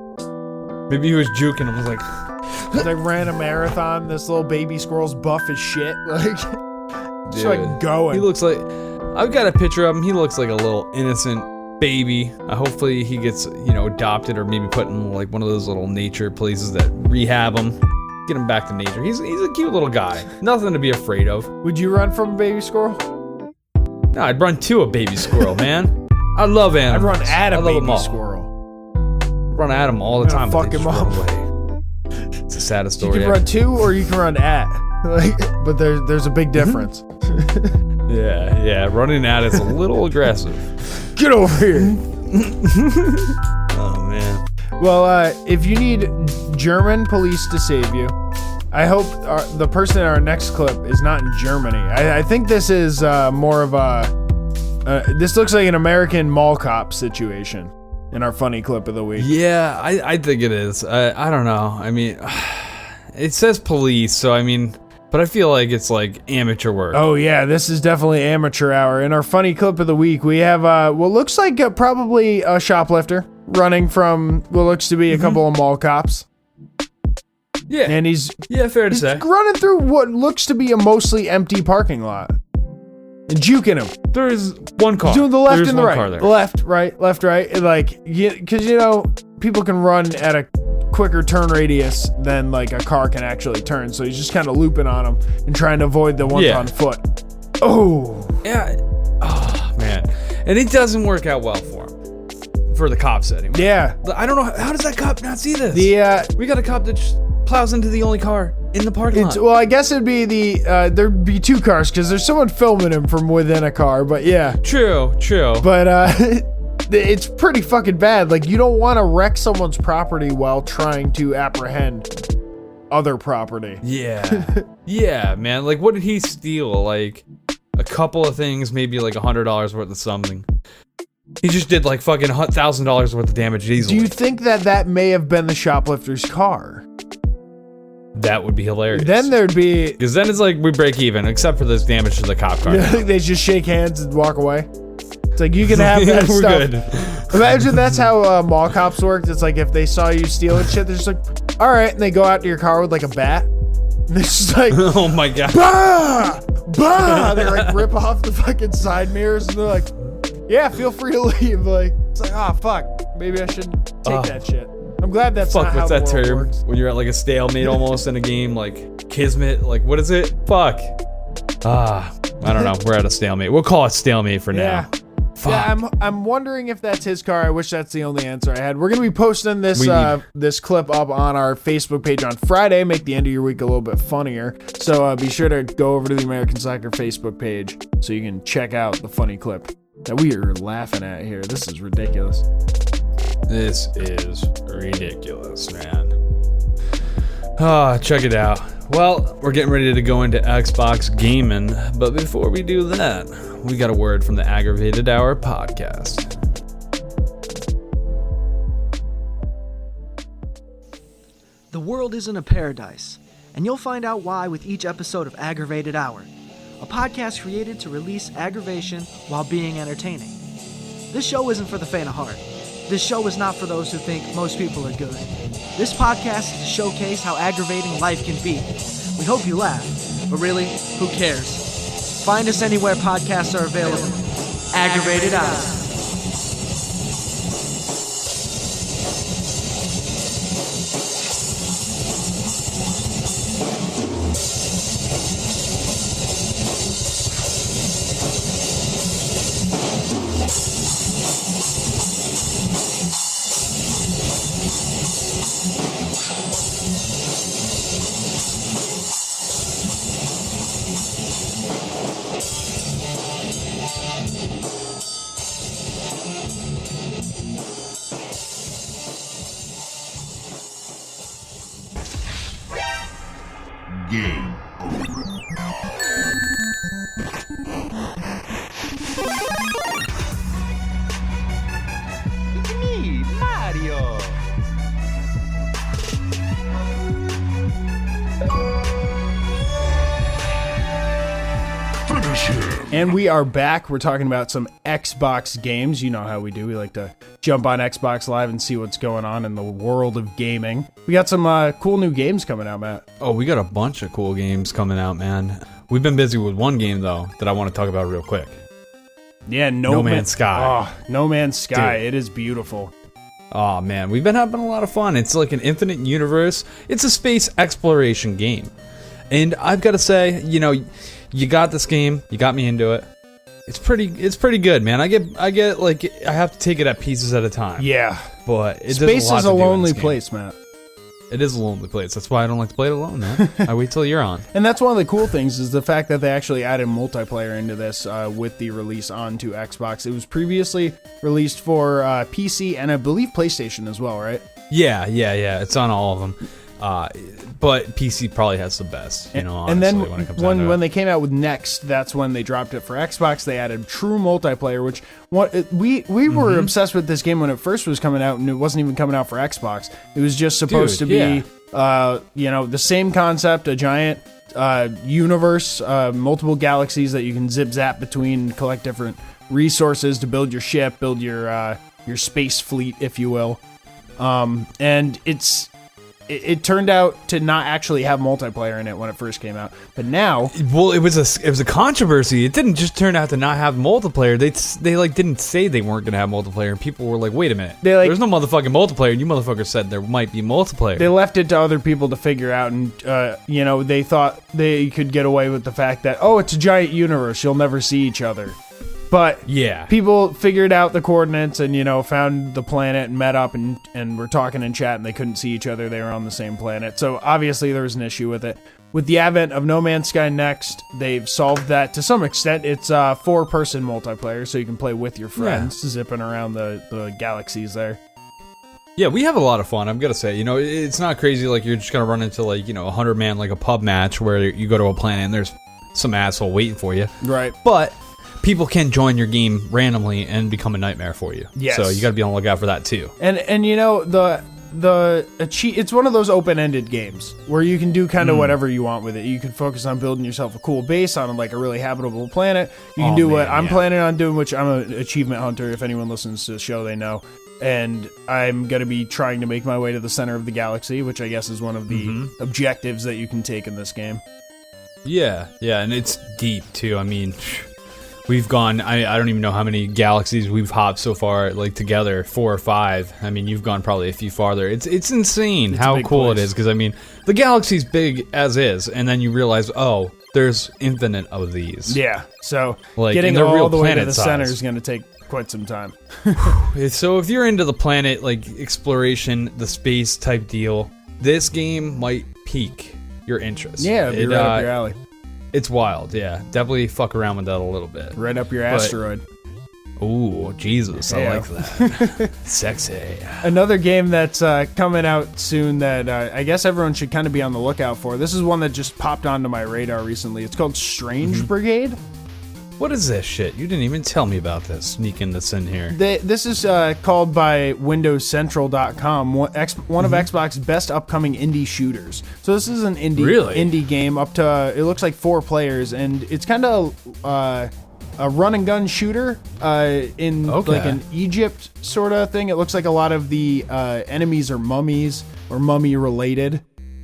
Maybe he was juking him. Was like, They ran a marathon. This little baby squirrel's buff as shit. Like, just like dude, going. he looks like. I've got a picture of him. He looks like a little innocent baby. Hopefully he gets, you know, adopted or maybe put in like one of those little nature places that rehab him, get him back to nature. He's a cute little guy. Nothing to be afraid of. Would you run from a baby squirrel? No, I'd run to a baby squirrel, man. I love I'd animals. run at I a love them baby all. squirrel. Run at them all the I'm time. gonna but they fuck just him run up. away. It's the saddest You story can ever. run to or you can run at. Like, but there's a big difference. Yeah. Running at is a little aggressive. Get over here. Oh man. Well, if you need German police to save you, I hope the person in our next clip is not in Germany. I think this is more of a... this looks like an American mall cop situation in our funny clip of the week. Yeah, I think it is. I don't know. I mean, it says police, so I mean, but I feel like it's like amateur work. Oh yeah, this is definitely amateur hour. In our funny clip of the week, we have what looks like probably a shoplifter running from what looks to be a couple of mall cops. Yeah, And he's fair to say. running through what looks to be a mostly empty parking lot. And juking him. There is one car. Doing the left There's and the one right. car there. Left, right. And like, because, you know, people can run at a quicker turn radius than like a car can actually turn. So he's just kind of looping on him and trying to avoid the ones Yeah. on foot. Oh. Yeah. Oh man, and it doesn't work out well for him. For the cops anyway. Yeah. I don't know how does that cop not see this? The we got a cop that just plows into the only car in the parking lot. well, I guess it'd be there'd be two cars because there's someone filming him from within a car. But yeah. True. But it's pretty fucking bad. Like, you don't want to wreck someone's property while trying to apprehend other property. Yeah. Yeah, man. Like, what did he steal? Like, a couple of things, maybe like $100 worth of something. He just did like fucking $1,000 worth of damage easily. Do you think that may have been the shoplifter's car? That would be hilarious. Then there'd be... Because then it's like we break even, except for this damage to the cop car. they just shake hands and walk away. It's like, you can have that We're stuff. good. Imagine that's how mall cops worked. It's like, if they saw you stealing shit, they're just like, all right, and they go out to your car with like a bat. And it's just like, Oh my god. bah! Bah! They like rip off the fucking side mirrors and they're like, yeah, feel free to leave. Like, it's like, oh fuck, maybe I shouldn't take that shit. I'm glad that's Fuck, not how what's the that world term? works. When you're at like a stalemate almost in a game, like kismet, like what is it? Fuck. I don't know. We're at a stalemate. We'll call it stalemate for Yeah. now. Fuck. Yeah, I'm wondering if that's his car. I wish that's the only answer I had. We're gonna be posting this We need- this clip up on our Facebook page on Friday. Make the end of your week a little bit funnier. So be sure to go over to the American Slacker Facebook page so you can check out the funny clip that we are laughing at here. This is ridiculous. This is ridiculous, man. Check it out. Well, we're getting ready to go into Xbox gaming, but before we do that, we got a word from the Aggravated Hour podcast. The world isn't a paradise, and you'll find out why with each episode of Aggravated Hour, a podcast created to release aggravation while being entertaining. This show isn't for the faint of heart. This show is not for those who think most people are good. This podcast is to showcase how aggravating life can be. We hope you laugh, but really, who cares? Find us anywhere podcasts are available. Aggravated Hour. And we are back. We're talking about some Xbox games. You know how we do. We like to jump on Xbox Live and see what's going on in the world of gaming. We got some cool new games coming out, Matt. Oh, we got a bunch of cool games coming out, man. We've been busy with one game, though, that I want to talk about real quick. Yeah, No Man's Sky. Oh, No Man's Sky. Dude. It is beautiful. Oh, man. We've been having a lot of fun. It's like an infinite universe. It's a space exploration game. And I've got to say, you know, you got this game. You got me into it. It's pretty good, man. I get like, I have to take it at pieces at a time. Yeah. But it space is a lonely place, Matt. It is a lonely place. That's why I don't like to play it alone, man. I wait till you're on. And that's one of the cool things is the fact that they actually added multiplayer into this with the release onto Xbox. It was previously released for PC and I believe PlayStation as well, right? Yeah. It's on all of them. But PC probably has the best, you know, honestly, and then when it comes down to when they came out with Next, that's when they dropped it for Xbox. They added true multiplayer, which we were obsessed with this game when it first was coming out, and it wasn't even coming out for Xbox. It was just supposed to be, you know, the same concept, a giant universe, multiple galaxies that you can zip zap between, collect different resources to build your ship, build your space fleet, if you will. And it turned out to not actually have multiplayer in it when it first came out, but now, well, it was a controversy. It didn't just turn out to not have multiplayer. They like didn't say they weren't gonna have multiplayer, and people were like, "Wait a minute, there's no motherfucking multiplayer." And you motherfuckers said there might be multiplayer. They left it to other people to figure out, and you know, they thought they could get away with the fact that, oh, it's a giant universe, you'll never see each other. But yeah, people figured out the coordinates and, you know, found the planet and met up and were talking in chat, and they couldn't see each other. They were on the same planet. So obviously there was an issue with it. With the advent of No Man's Sky Next, they've solved that to some extent. It's 4-person multiplayer, so you can play with your friends, zipping around the galaxies there. Yeah, we have a lot of fun, I'm gonna say. You know, it's not crazy like you're just gonna run into, like, you know, 100-man, like a pub match where you go to a planet and there's some asshole waiting for you. Right. But people can join your game randomly and become a nightmare for you. Yes. So you got to be on the lookout for that too. And you know, it's one of those open-ended games where you can do kind of whatever you want with it. You can focus on building yourself a cool base on like a really habitable planet. You can do what I'm planning on doing, which I'm an achievement hunter. If anyone listens to the show, they know. And I'm going to be trying to make my way to the center of the galaxy, which I guess is one of the objectives that you can take in this game. Yeah, and it's deep too. I mean, we've gone, I don't even know how many galaxies we've hopped so far, like together, 4 or 5. I mean, you've gone probably a few farther. It's insane how cool it is, because I mean, the galaxy's big as is, and then you realize, oh, there's infinite of these. Yeah, so like, getting all the way to the center is going to take quite some time. So if you're into the planet, like, exploration, the space type deal, this game might pique your interest. Yeah, it'd be right up your alley. It's wild, yeah. Definitely fuck around with that a little bit. Right up your asteroid. Ooh, Jesus, I like that. Sexy. Another game that's coming out soon that I guess everyone should kind of be on the lookout for. This is one that just popped onto my radar recently. It's called Strange Brigade. What is this shit? You didn't even tell me about this, sneaking this in here. This is called by WindowsCentral.com, one of Xbox's best upcoming indie shooters. So this is an indie game up to, it looks like 4 players, and it's kind of a run and gun shooter in like an Egypt sort of thing. It looks like a lot of the enemies are mummies or mummy related,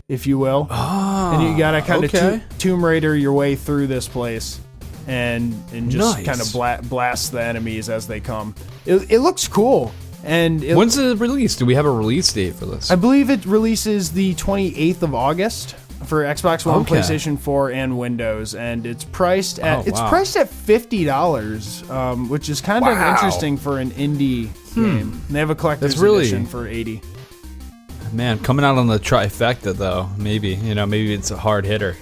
if you will. And you gotta kind of Tomb Raider your way through this place. And just kind of blast the enemies as they come. It looks cool. And when's it released? Do we have a release date for this? I believe it releases the 28th of August for Xbox One, PlayStation 4, and Windows. And it's priced at priced at $50, which is kind of interesting for an indie game. And they have a collector's edition for $80. Man, coming out on the trifecta though, maybe it's a hard hitter.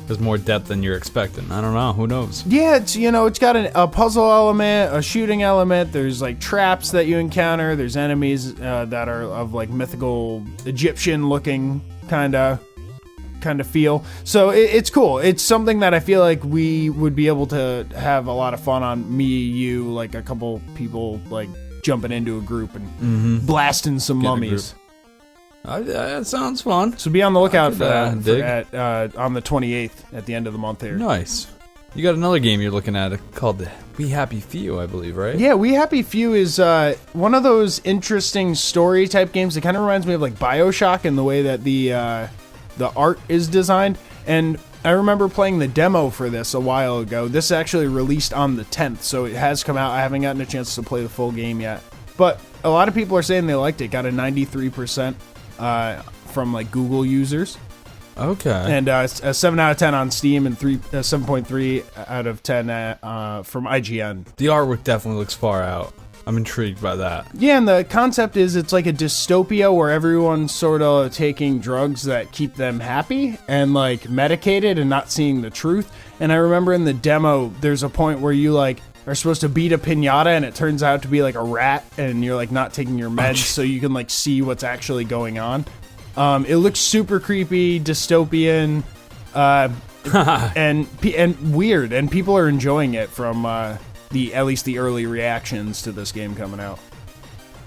There's more depth than you're expecting. I don't know. Who knows? Yeah, it's got a puzzle element, a shooting element. There's like traps that you encounter. There's enemies that are of like mythical Egyptian-looking kind of feel. So it's cool. It's something that I feel like we would be able to have a lot of fun on. Me, you, like a couple people, like jumping into a group and blasting some mummies. That sounds fun. So be on the lookout for that on the 28th at the end of the month here. Nice. You got another game you're looking at called We Happy Few, I believe, right? Yeah, We Happy Few is one of those interesting story type games. It kind of reminds me of like BioShock in the way that the art is designed. And I remember playing the demo for this a while ago. This actually released on the 10th, so it has come out. I haven't gotten a chance to play the full game yet. But a lot of people are saying they liked it. Got a 93% from like Google users. Okay. And a 7 out of 10 on Steam and 7.3 out of 10 from IGN. The artwork definitely looks far out. I'm intrigued by that. Yeah, and the concept is it's like a dystopia where everyone's sort of taking drugs that keep them happy and like medicated and not seeing the truth. And I remember in the demo, there's a point where you like are supposed to beat a piñata and it turns out to be like a rat and you're like not taking your meds so you can like see what's actually going on. It looks super creepy, dystopian, and weird, and people are enjoying it from at least the early reactions to this game coming out.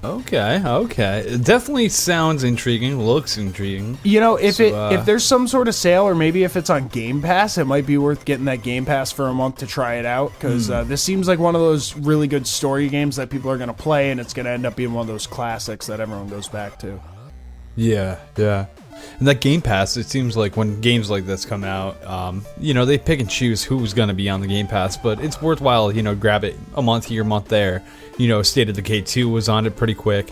Okay. It definitely sounds intriguing, looks intriguing. You know, if there's some sort of sale, or maybe if it's on Game Pass, it might be worth getting that Game Pass for a month to try it out, because this seems like one of those really good story games that people are going to play, and it's going to end up being one of those classics that everyone goes back to. Yeah. And that Game Pass, it seems like when games like this come out, they pick and choose who's going to be on the Game Pass, but it's worthwhile, grab it a month here, a month there. State of Decay 2 was on it pretty quick.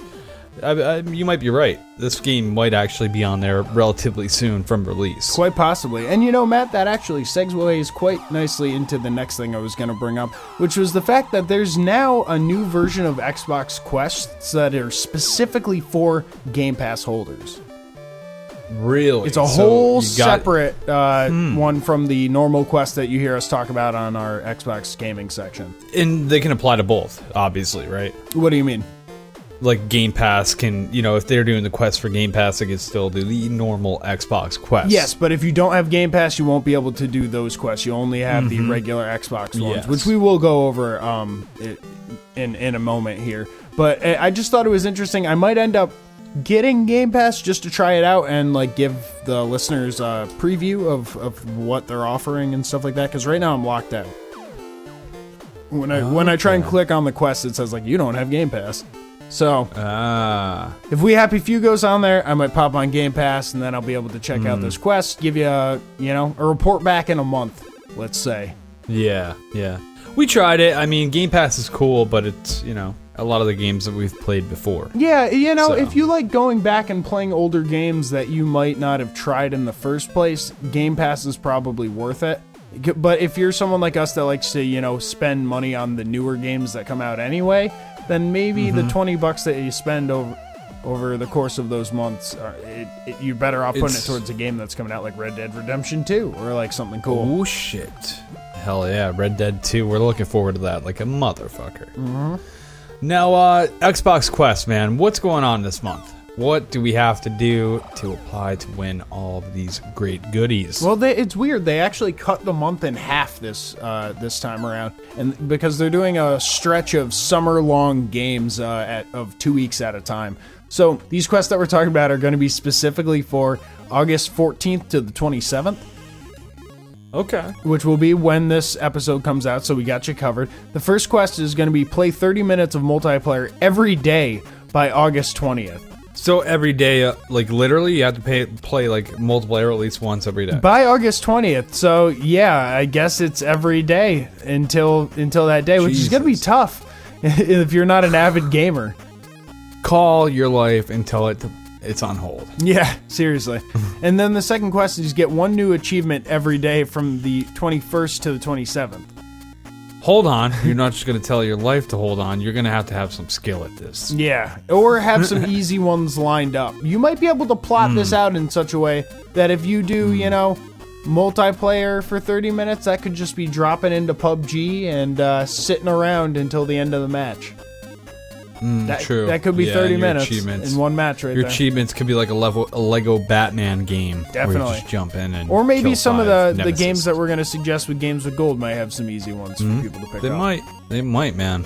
You might be right. This game might actually be on there relatively soon from release. Quite possibly. And Matt, that actually segues quite nicely into the next thing I was going to bring up, which was the fact that there's now a new version of Xbox Quests that are specifically for Game Pass holders. Really? It's a whole separate one from the normal quest that you hear us talk about on our Xbox gaming section. And they can apply to both, obviously, right? What do you mean? Like Game Pass can, if they're doing the quest for Game Pass, they can still do the normal Xbox quests. Yes, but if you don't have Game Pass, you won't be able to do those quests. You only have the regular Xbox ones, which we will go over in a moment here. But I just thought it was interesting. I might end up getting Game Pass just to try it out and like give the listeners a preview of what they're offering and stuff like that, because right now I'm locked out. When I try and click on the quest, it says like you don't have Game Pass. So if We Happy Few goes on there, I might pop on Game Pass and then I'll be able to check out this quest, give you a report back in a month, let's say. Yeah. We tried it. I mean, Game Pass is cool, but it's, a lot of the games that we've played before. Yeah, if you like going back and playing older games that you might not have tried in the first place, Game Pass is probably worth it. But if you're someone like us that likes to, spend money on the newer games that come out anyway, then maybe the $20 that you spend over the course of those months, you're better off putting it towards a game that's coming out like Red Dead Redemption 2 or like something cool. Oh, shit. Hell yeah, Red Dead 2. We're looking forward to that like a motherfucker. Mm-hmm. Now, Xbox Quest, man, what's going on this month? What do we have to do to apply to win all of these great goodies? Well, it's weird. They actually cut the month in half this time around, and because they're doing a stretch of summer-long games of 2 weeks at a time. So these quests that we're talking about are going to be specifically for August 14th to the 27th. Okay. Which will be when this episode comes out, so we got you covered. The first quest is going to be play 30 minutes of multiplayer every day by August 20th. So every day, like literally, you have to play like multiplayer at least once every day. By August 20th. So yeah, I guess it's every day until that day, which is going to be tough if you're not an avid gamer. Call your life until it's on hold. Yeah, seriously. And then the second quest is get one new achievement every day from the 21st to the 27th. Hold on. You're not just going to tell your life to hold on. You're going to have some skill at this. Yeah, or have some easy ones lined up. You might be able to plot this out in such a way that if you do, multiplayer for 30 minutes, that could just be dropping into PUBG and sitting around until the end of the match. True. That could be 30 minutes in one match right there. Your achievements could be like a Lego Batman game. Definitely. Where you just jump in and or maybe some of the nemesis. games that we're going to suggest with Games with Gold might have some easy ones for people to pick up. They might, man.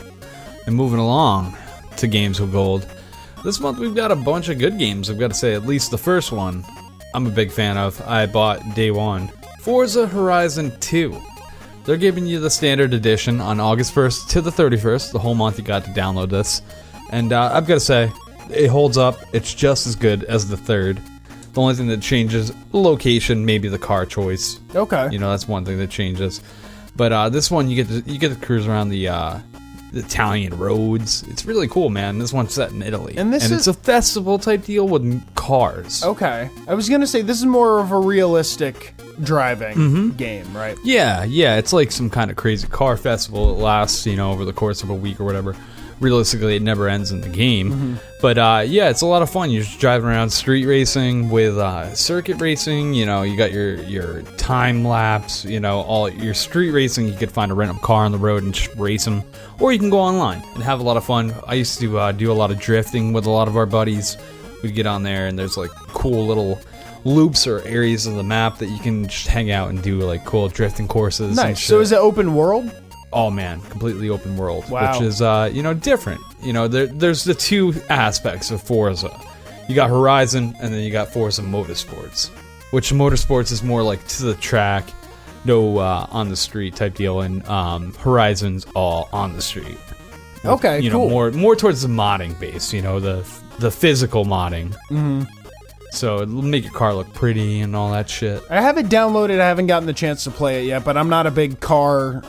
And moving along to Games with Gold. This month we've got a bunch of good games, I've got to say. At least the first one I'm a big fan of. I bought day one. Forza Horizon 2. They're giving you the standard edition on August 1st to the 31st. The whole month you got to download this. And I've got to say, it holds up. It's just as good as the third. The only thing that changes, the location, maybe the car choice. Okay. You know, that's one thing that changes. But this one, you get to cruise around the Italian roads. It's really cool, man. This one's set in Italy. And it's a festival type deal with cars. Okay. I was going to say, this is more of a realistic driving game, right? Yeah. It's like some kind of crazy car festival. It lasts, over the course of a week or whatever. Realistically, it never ends in the game. But yeah, it's a lot of fun. You're just driving around street racing with circuit racing. You got your time lapse. All your street racing. You could find a random car on the road and just race them, or you can go online and have a lot of fun. I used to do a lot of drifting with a lot of our buddies. We'd get on there, and there's like cool little loops or areas of the map that you can just hang out and do like cool drifting courses. Nice. So is it open world? Oh man, completely open world, wow. Which is different. There's the two aspects of Forza. You got Horizon, and then you got Forza Motorsports, which Motorsports is more like to the track, no on the street type deal, and Horizon's all on the street. Okay, cool. More towards the modding base. The physical modding. So it'll make your car look pretty and all that shit. I have it downloaded. I haven't gotten the chance to play it yet, but I'm not a big car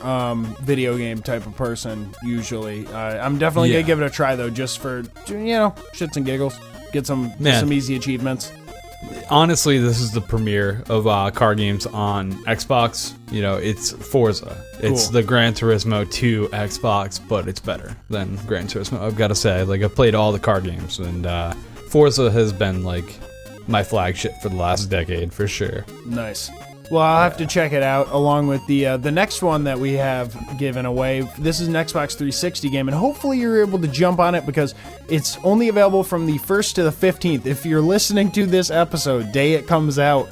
video game type of person usually. I'm definitely gonna give it a try though, just for shits and giggles. Get some easy achievements. Honestly, this is the premiere of car games on Xbox. It's Forza. It's the Gran Turismo 2 Xbox, but it's better than Gran Turismo. I've got to say, I've played all the car games, and Forza has been my flagship for the last decade for sure. Nice. Well, I'll have to check it out along with the next one that we have given away. This is an Xbox 360 game, and hopefully you're able to jump on it because it's only available from the 1st to the 15th. If you're listening to this episode, day it comes out,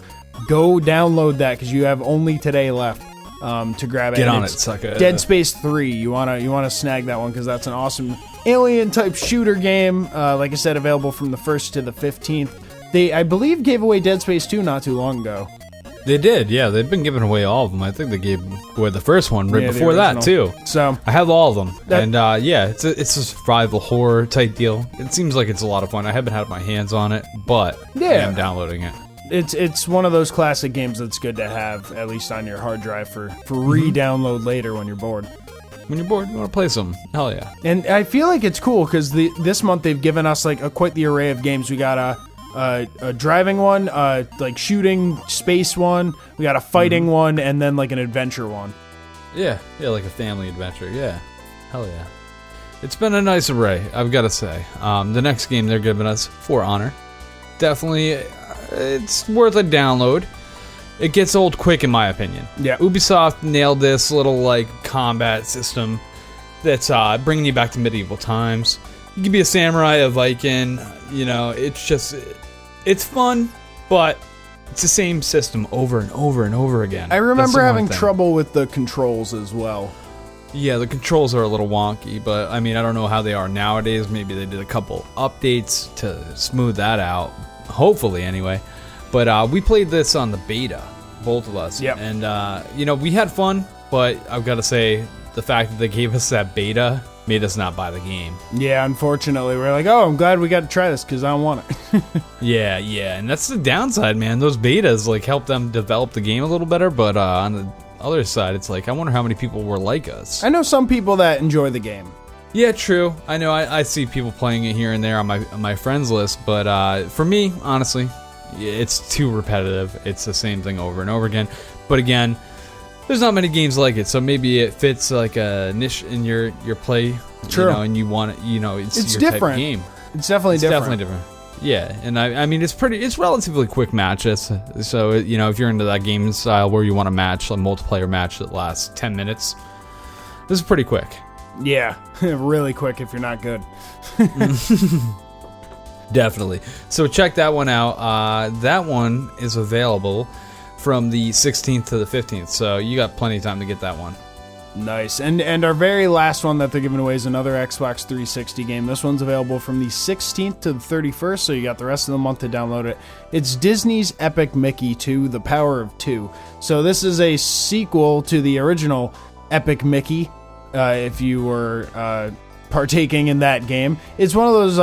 go download that because you have only today left to grab it. Get on it, sucker. Dead Space 3. You wanna snag that one because that's an awesome alien-type shooter game. Like I said, available from the 1st to the 15th. They, I believe, gave away Dead Space 2 not too long ago. They did, yeah. They've been giving away all of them. I think they gave away the first one right before that, too. So I have all of them. And, it's a survival horror type deal. It seems like it's a lot of fun. I haven't had my hands on it, but I am downloading it. It's one of those classic games that's good to have, at least on your hard drive, for re-download later when you're bored. When you're bored, you want to play some. Hell yeah. And I feel like it's cool, because this month they've given us quite the array of games. We got a driving one, shooting space one, we got a fighting one, and then an adventure one. Yeah, like a family adventure. Yeah, hell yeah. It's been a nice array, I've got to say. The next game they're giving us, For Honor, definitely it's worth a download. It gets old quick in my opinion. Yeah, Ubisoft nailed this little combat system that's bringing you back to medieval times. You can be a samurai, a Viking, it's fun, but it's the same system over and over and over again. I remember having trouble with the controls as well. Yeah, the controls are a little wonky, but I don't know how they are nowadays. Maybe they did a couple updates to smooth that out. Hopefully, anyway. But we played this on the beta, both of us. Yep. And, we had fun, but I've got to say, the fact that they gave us that beta made us not buy the game. Yeah, unfortunately. We're I'm glad we got to try this because I don't want it. Yeah, and that's the downside, man. Those betas, help them develop the game a little better, but on the other side, it's I wonder how many people were like us. I know some people that enjoy the game. Yeah, true. I know I see people playing it here and there on my friends list, but for me, honestly, it's too repetitive. It's the same thing over and over again. But again, there's not many games like it, so maybe it fits a niche in your play. True. And you want it, it's your different type of game. It's definitely different. Yeah, and it's relatively quick matches. So if you're into that game style where you want a multiplayer match that lasts 10 minutes, this is pretty quick. Yeah, really quick if you're not good. Definitely. So check that one out. That one is available from the 16th to the 15th, so you got plenty of time to get that one. Nice. And our very last one that they're giving away is another Xbox 360 game. This one's available from the 16th to the 31st, so you got the rest of the month to download it. It's Disney's Epic Mickey 2, The Power of Two. So this is a sequel to the original Epic Mickey, if you were partaking in that game. It's one of those,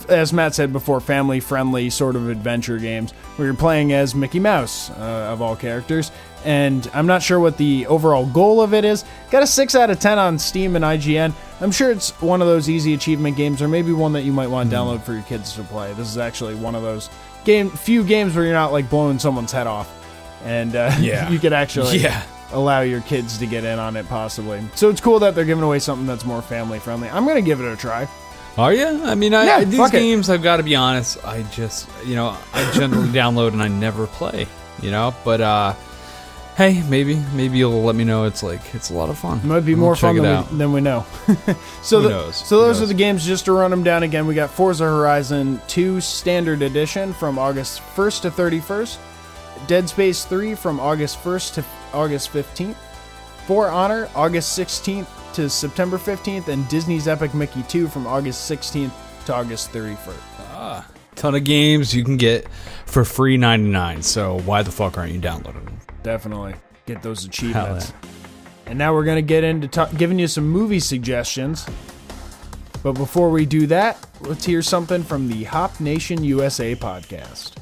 as Matt said before, family-friendly sort of adventure games where you're playing as Mickey Mouse, of all characters. And I'm not sure what the overall goal of it is. Got a 6 out of 10 on Steam and IGN. I'm sure it's one of those easy achievement games, or maybe one that you might want to download for your kids to play. This is actually one of those few games where you're not like blowing someone's head off. And you could actually allow your kids to get in on it possibly. So it's cool that they're giving away something that's more family friendly. I'm going to give it a try. Are you? I mean, these games, I've got to be honest, I just, I generally download and I never play, but hey, maybe you'll let me know. It's a lot of fun. It might be more fun than we know. So those are the games. Just to run them down again, we got Forza Horizon 2 Standard Edition from August 1st to 31st. Dead Space 3 from August 1st to August 15th. For Honor, August 16th to September 15th. And Disney's Epic Mickey 2 from August 16th to August 31st. Ton of games you can get for free 99. So why the fuck aren't you downloading them? Definitely. Get those achievements. And now we're going to get into giving you some movie suggestions. But before we do that, let's hear something from the Hop Nation USA podcast.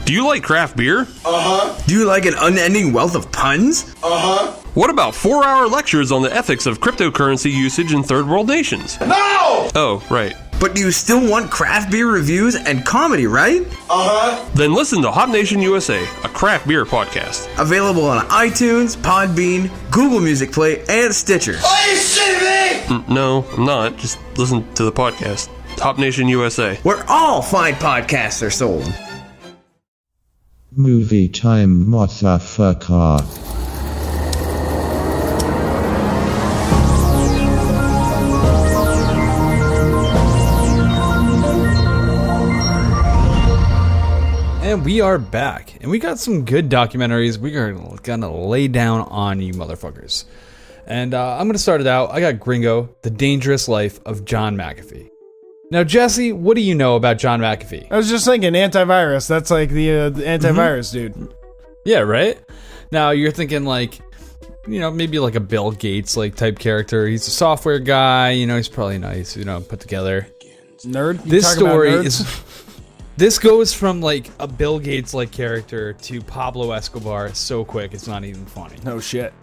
Do you like craft beer? Uh-huh. Do you like an unending wealth of puns? Uh-huh. What about 4-hour lectures on the ethics of cryptocurrency usage in third world nations? No! Oh, right. But do you still want craft beer reviews and comedy, right? Uh-huh. Then listen to Hop Nation USA, a craft beer podcast. Available on iTunes, Podbean, Google Music Play, and Stitcher. Are you shitting me? No, I'm not. Just listen to the podcast. Hop Nation USA. Where all fine podcasts are sold. Movie time, motherfucker. And we are back, and we got some good documentaries we are gonna lay down on you motherfuckers. And I'm gonna start it out. I got Gringo, The Dangerous Life of John McAfee. Now, Jesse, what do you know about John McAfee? I was just thinking antivirus. That's like the antivirus dude. Yeah, right? Now, you're thinking like, maybe like a Bill Gates like type character. He's a software guy, he's probably nice, put together. Nerd? This story is... This goes from like a Bill Gates like character to Pablo Escobar so quick it's not even funny. No shit.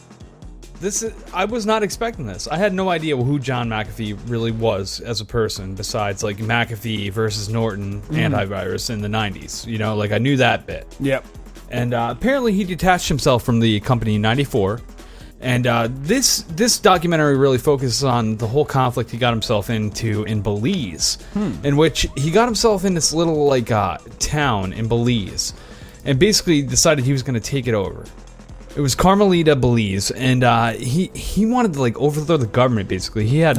I was not expecting this. I had no idea who John McAfee really was as a person besides like McAfee versus Norton antivirus in the 90s. I knew that bit. Yep. And apparently he detached himself from the company in 94. And this documentary really focuses on the whole conflict he got himself into in Belize, in which he got himself in this little like town in Belize, and basically decided he was going to take it over. It was Carmelita, Belize, and he wanted to like overthrow the government. Basically, he had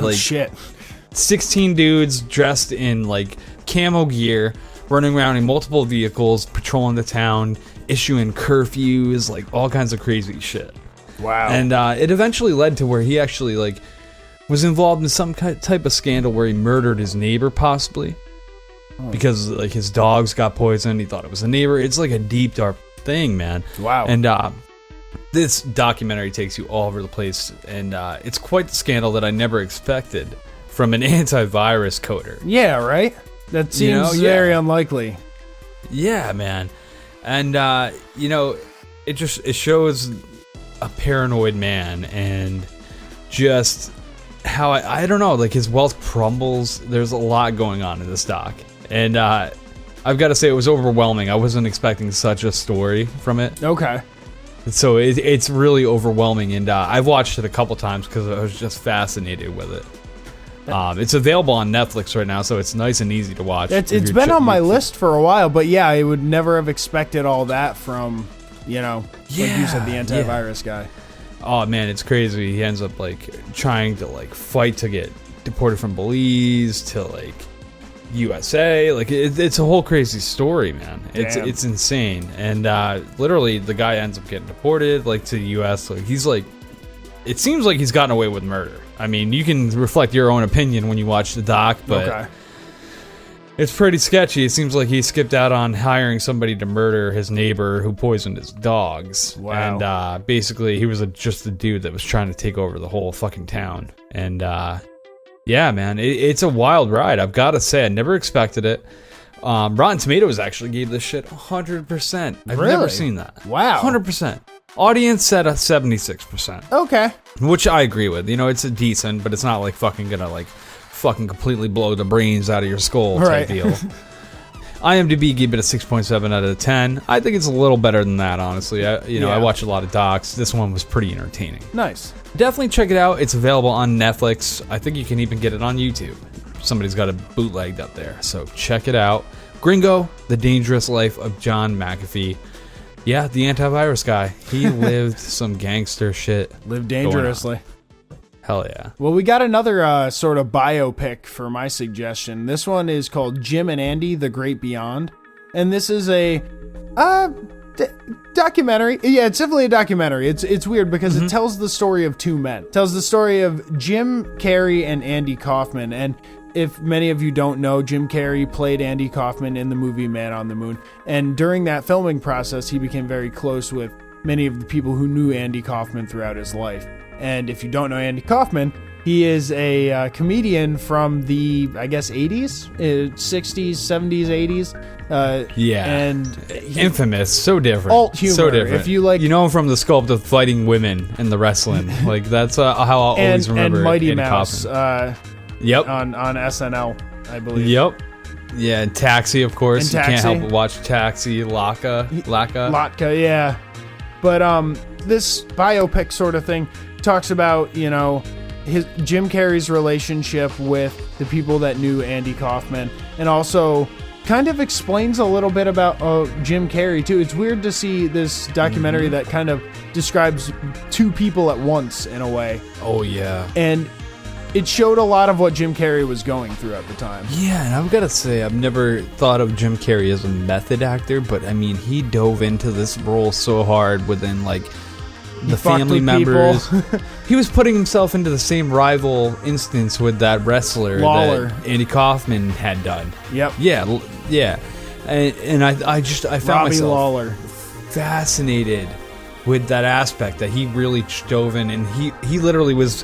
16 dudes dressed in like camo gear, running around in multiple vehicles, patrolling the town, issuing curfews, like all kinds of crazy shit. Wow. And it eventually led to where he actually like was involved in some type of scandal where he murdered his neighbor, possibly because like his dogs got poisoned. He thought it was a neighbor. It's like a deep, dark thing, man. Wow. And this documentary takes you all over the place, and it's quite the scandal that I never expected from an antivirus coder. Yeah, right? That seems very unlikely. Yeah, man. And, it shows a paranoid man and just how, I don't know, like his wealth crumbles. There's a lot going on in this doc. And I've got to say, it was overwhelming. I wasn't expecting such a story from it. Okay. So it's really overwhelming, and I've watched it a couple times because I was just fascinated with it. It's available on Netflix right now, so it's nice and easy to watch. It's been on my list for a while, but yeah, I would never have expected all that from, like you said, the antivirus guy. Oh man, it's crazy. He ends up like trying to like fight to get deported from Belize to like USA. Like it's a whole crazy story, man. It's insane. And literally the guy ends up getting deported like to the US. Like he's like, it seems like he's gotten away with murder. I mean, you can reflect your own opinion when you watch the doc, but it's pretty sketchy. It seems like he skipped out on hiring somebody to murder his neighbor who poisoned his dogs. Wow. And basically he was just a dude that was trying to take over the whole fucking town. And yeah, man, it's a wild ride. I've got to say, I never expected it. Rotten Tomatoes actually gave this shit 100%. I've never seen that. Wow. 100%. Audience said a 76%. Okay. Which I agree with. You know, it's a decent, but it's not like fucking gonna like fucking completely blow the brains out of your skull type deal. IMDb gave it a 6.7 out of 10. I think it's a little better than that, honestly. I watch a lot of docs. This one was pretty entertaining. Nice. Definitely check it out. It's available on Netflix. I think you can even get it on YouTube. Somebody's got it bootlegged up there. So check it out. Gringo, The Dangerous Life of John McAfee. Yeah, the antivirus guy. He lived some gangster shit. Lived dangerously. Hell yeah. Well, we got another sort of biopic for my suggestion. This one is called Jim and Andy, The Great Beyond. And this is a documentary. Yeah, it's definitely a documentary. It's weird because it tells the story of two men. It tells the story of Jim Carrey and Andy Kaufman. And if many of you don't know, Jim Carrey played Andy Kaufman in the movie Man on the Moon. And during that filming process, he became very close with many of the people who knew Andy Kaufman throughout his life. And if you don't know Andy Kaufman, he is a comedian from the, I guess, 80s, 60s, 70s, 80s. Yeah. And infamous. So different. Alt humor. So different. If you like, you know him from the sculpt of fighting women in the wrestling. Like, that's how I'll always remember and Mighty Andy Mouse. Kaufman. Yep. On SNL, I believe. Yep. Yeah, and Taxi, of course. And you Taxi. Can't help but watch Taxi, Latka, yeah. But this biopic sort of thing talks about, you know, Jim Carrey's relationship with the people that knew Andy Kaufman, and also kind of explains a little bit about Jim Carrey too. It's weird to see this documentary that kind of describes two people at once in a way. Oh yeah. And it showed a lot of what Jim Carrey was going through at the time. Yeah, and I've got to say, I've never thought of Jim Carrey as a method actor, but I mean, he dove into this role so hard within, like, the family members. He was putting himself into the same rival instance with that wrestler Lawler. that Andy Kaufman had done. Yep. Yeah. And I found Robbie myself Lawler fascinated with that aspect that he really dove in, and he literally was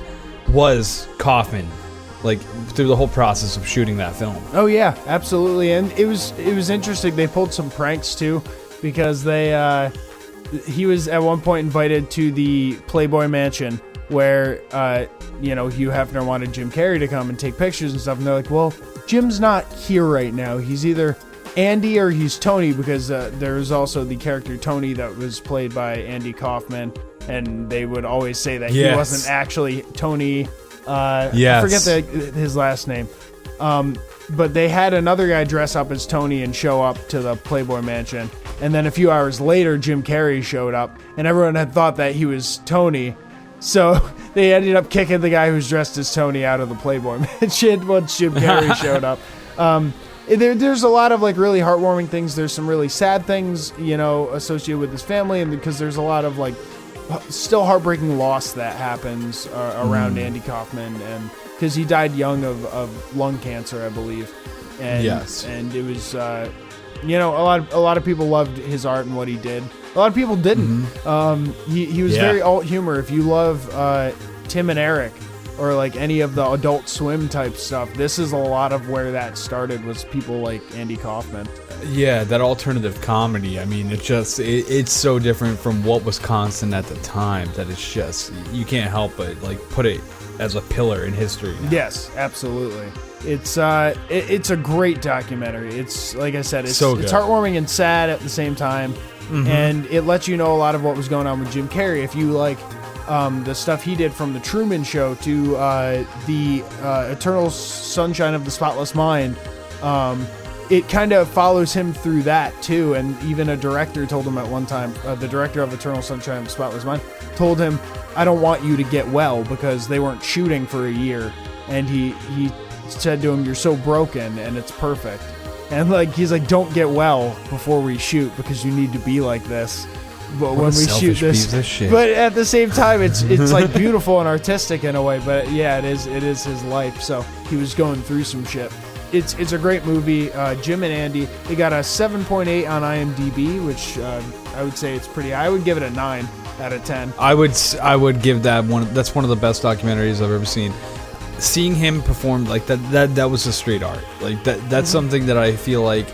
Kaufman, like, through the whole process of shooting that film. Oh yeah, absolutely. And it was interesting. They pulled some pranks too, because he was at one point invited to the Playboy Mansion where Hugh Hefner wanted Jim Carrey to come and take pictures and stuff, and they're like, well, Jim's not here right now. He's either Andy or he's Tony, because there was also the character Tony that was played by Andy Kaufman, and they would always say that he wasn't actually Tony. I forget his last name. But they had another guy dress up as Tony and show up to the Playboy Mansion. And then a few hours later, Jim Carrey showed up, and everyone had thought that he was Tony. So they ended up kicking the guy who's dressed as Tony out of the Playboy Mansion once Jim Carrey showed up. There's a lot of, like, really heartwarming things. There's some really sad things, you know, associated with his family, and because there's a lot of, like, still heartbreaking loss that happens around Andy Kaufman, and because he died young of lung cancer, I believe. And, and it was, a lot of people loved his art and what he did. A lot of people didn't. He was very alt humor. If you love Tim and Eric, or like any of the Adult Swim type stuff, this is a lot of where that started, was people like Andy Kaufman. Yeah, that alternative comedy. I mean, it's so different from what was constant at the time that it's just, you can't help but, like, put it as a pillar in history now. Yes, absolutely. It's a great documentary. It's, like I said, it's heartwarming and sad at the same time, and it lets you know a lot of what was going on with Jim Carrey. If you like the stuff he did from The Truman Show to the Eternal Sunshine of the Spotless Mind, it kind of follows him through that too. And even a director told him at one time, the director of Eternal Sunshine of the Spotless Mind told him, I don't want you to get well, because they weren't shooting for a year. And he said to him, "You're so broken and it's perfect." And like he's like, "Don't get well before we shoot because you need to be like this." But when we shoot this, but at the same time, it's like beautiful and artistic in a way. But yeah, it is his life. So he was going through some shit. It's a great movie. Jim and Andy. It got a 7.8 on IMDb, which I would say it's pretty. I would give it a 9 out of 10. I would give that one. That's one of the best documentaries I've ever seen. Seeing him perform like that was a straight art. Like that's something that I feel like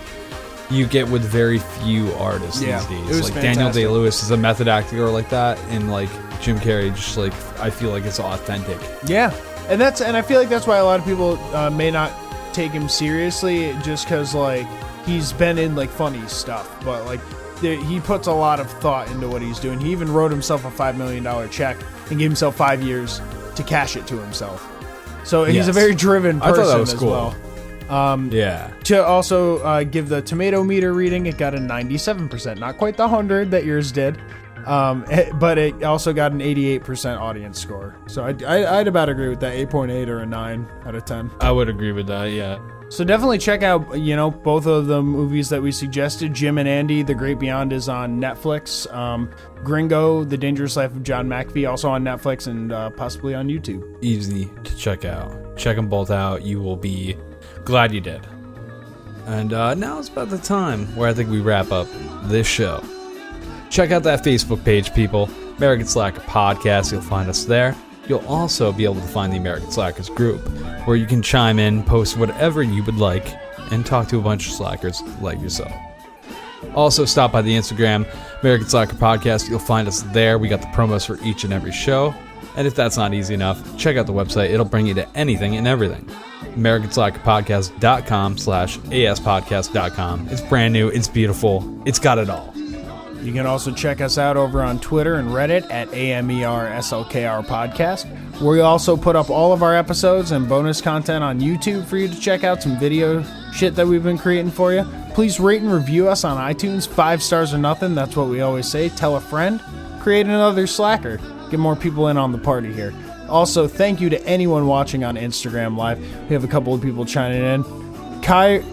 you get with very few artists these days. It was like fantastic. Daniel Day-Lewis is a method actor like that, and like Jim Carrey, just like I feel like it's authentic. Yeah, and I feel like that's why a lot of people may not take him seriously, just because like he's been in like funny stuff, but like he puts a lot of thought into what he's doing. He even wrote himself a $5 million check and gave himself 5 years to cash it to himself. So he's a very driven person. I thought that was as cool. well. Yeah. To also give the tomato meter reading, it got a 97%, not quite the 100 that yours did, but it also got an 88% audience score. So I'd about agree with that, 8.8 or a 9 out of 10. I would agree with that. Yeah. So definitely check out, both of the movies that we suggested. Jim and Andy, The Great Beyond is on Netflix. Gringo, The Dangerous Life of John McAfee, also on Netflix and possibly on YouTube. Easy to check out. Check them both out. You will be glad you did. And now it's about the time where I think we wrap up this show. Check out that Facebook page, people. American Slacker Podcast. You'll find us there. You'll also be able to find the American Slackers group, where you can chime in, post whatever you would like, and talk to a bunch of slackers like yourself. Also, stop by the Instagram, American Slacker Podcast. You'll find us there. We got the promos for each and every show. And if that's not easy enough, check out the website. It'll bring you to anything and everything. AmericanSlackerPodcast.com/ASPodcast.com. It's brand new. It's beautiful. It's got it all. You can also check us out over on Twitter and Reddit at AMERSLKR Podcast, where we also put up all of our episodes and bonus content on YouTube for you to check out some video shit that we've been creating for you. Please rate and review us on iTunes. 5 stars or nothing. That's what we always say. Tell a friend. Create another Slacker. Get more people in on the party here. Also, thank you to anyone watching on Instagram Live. We have a couple of people chiming in. Kirai.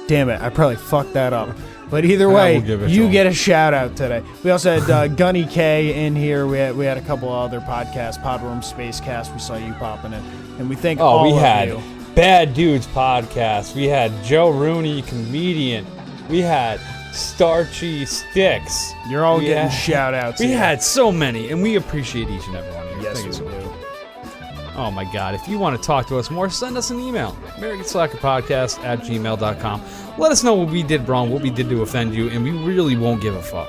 Damn it, I probably fucked that up. But either way, you get a shout out today. We also had Gunny K in here. We had a couple other podcasts, Podworm Spacecast. We saw you popping in, and we thank all of you. We had Bad Dudes Podcast. We had Joe Rooney, comedian. We had Starchy Sticks. You're all getting shout outs. We had so many, and we appreciate each and every one of you. Yes, we do. Oh my God, if you want to talk to us more, send us an email, AmericanSlackerPodcast@gmail.com. Let us know what we did wrong, what we did to offend you, and we really won't give a fuck.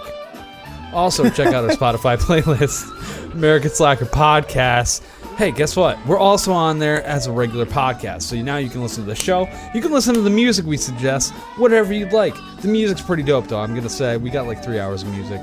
Also, check out our Spotify playlist, American Slacker Podcast. Hey, guess what? We're also on there as a regular podcast, so now you can listen to the show. You can listen to the music we suggest, whatever you'd like. The music's pretty dope, though. I'm going to say we got like 3 hours of music.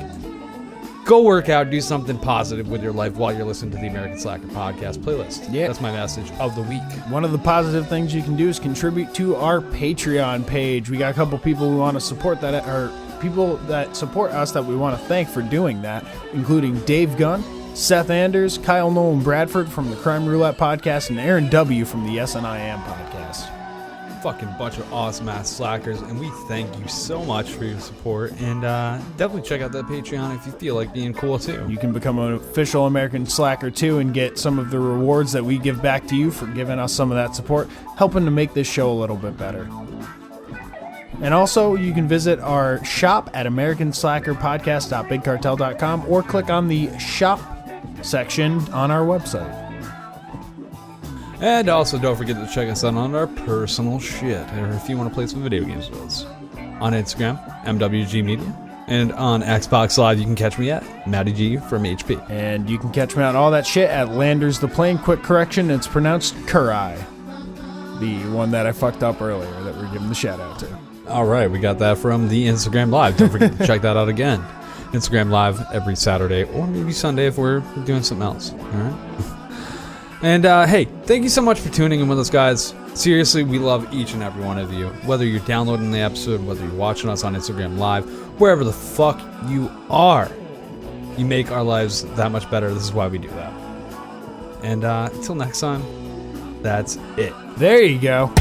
Go work out, do something positive with your life while you're listening to the American Slacker Podcast playlist. Yeah. That's my message of the week. One of the positive things you can do is contribute to our Patreon page. We got a couple people we want to support that, or people that support us that we want to thank for doing that, including Dave Gunn, Seth Anders, Kyle Nolan Bradford from the Crime Roulette Podcast, and Aaron W. from the SNIM Podcast. Fucking bunch of awesome ass slackers, and we thank you so much for your support. And definitely check out that Patreon if you feel like being cool too. You can become an official American Slacker too and get some of the rewards that we give back to you for giving us some of that support, helping to make this show a little bit better. And also, you can visit our shop at AmericanSlackerPodcast.BigCartel.com or click on the shop section on our website. And also, don't forget to check us out on our personal shit, or if you want to play some video games with us. On Instagram, MWG Media. And on Xbox Live, you can catch me at Matty G from HP. And you can catch me on all that shit at Landers the Plane. Quick correction, it's pronounced Kurai. The one that I fucked up earlier that we're giving the shout out to. All right, we got that from the Instagram Live. Don't forget to check that out again. Instagram Live every Saturday, or maybe Sunday if we're doing something else. All right? And hey, thank you so much for tuning in with us, guys. Seriously, we love each and every one of you. Whether you're downloading the episode, whether you're watching us on Instagram Live, wherever the fuck you are, you make our lives that much better. This is why we do that. And until next time, That's it. There you go.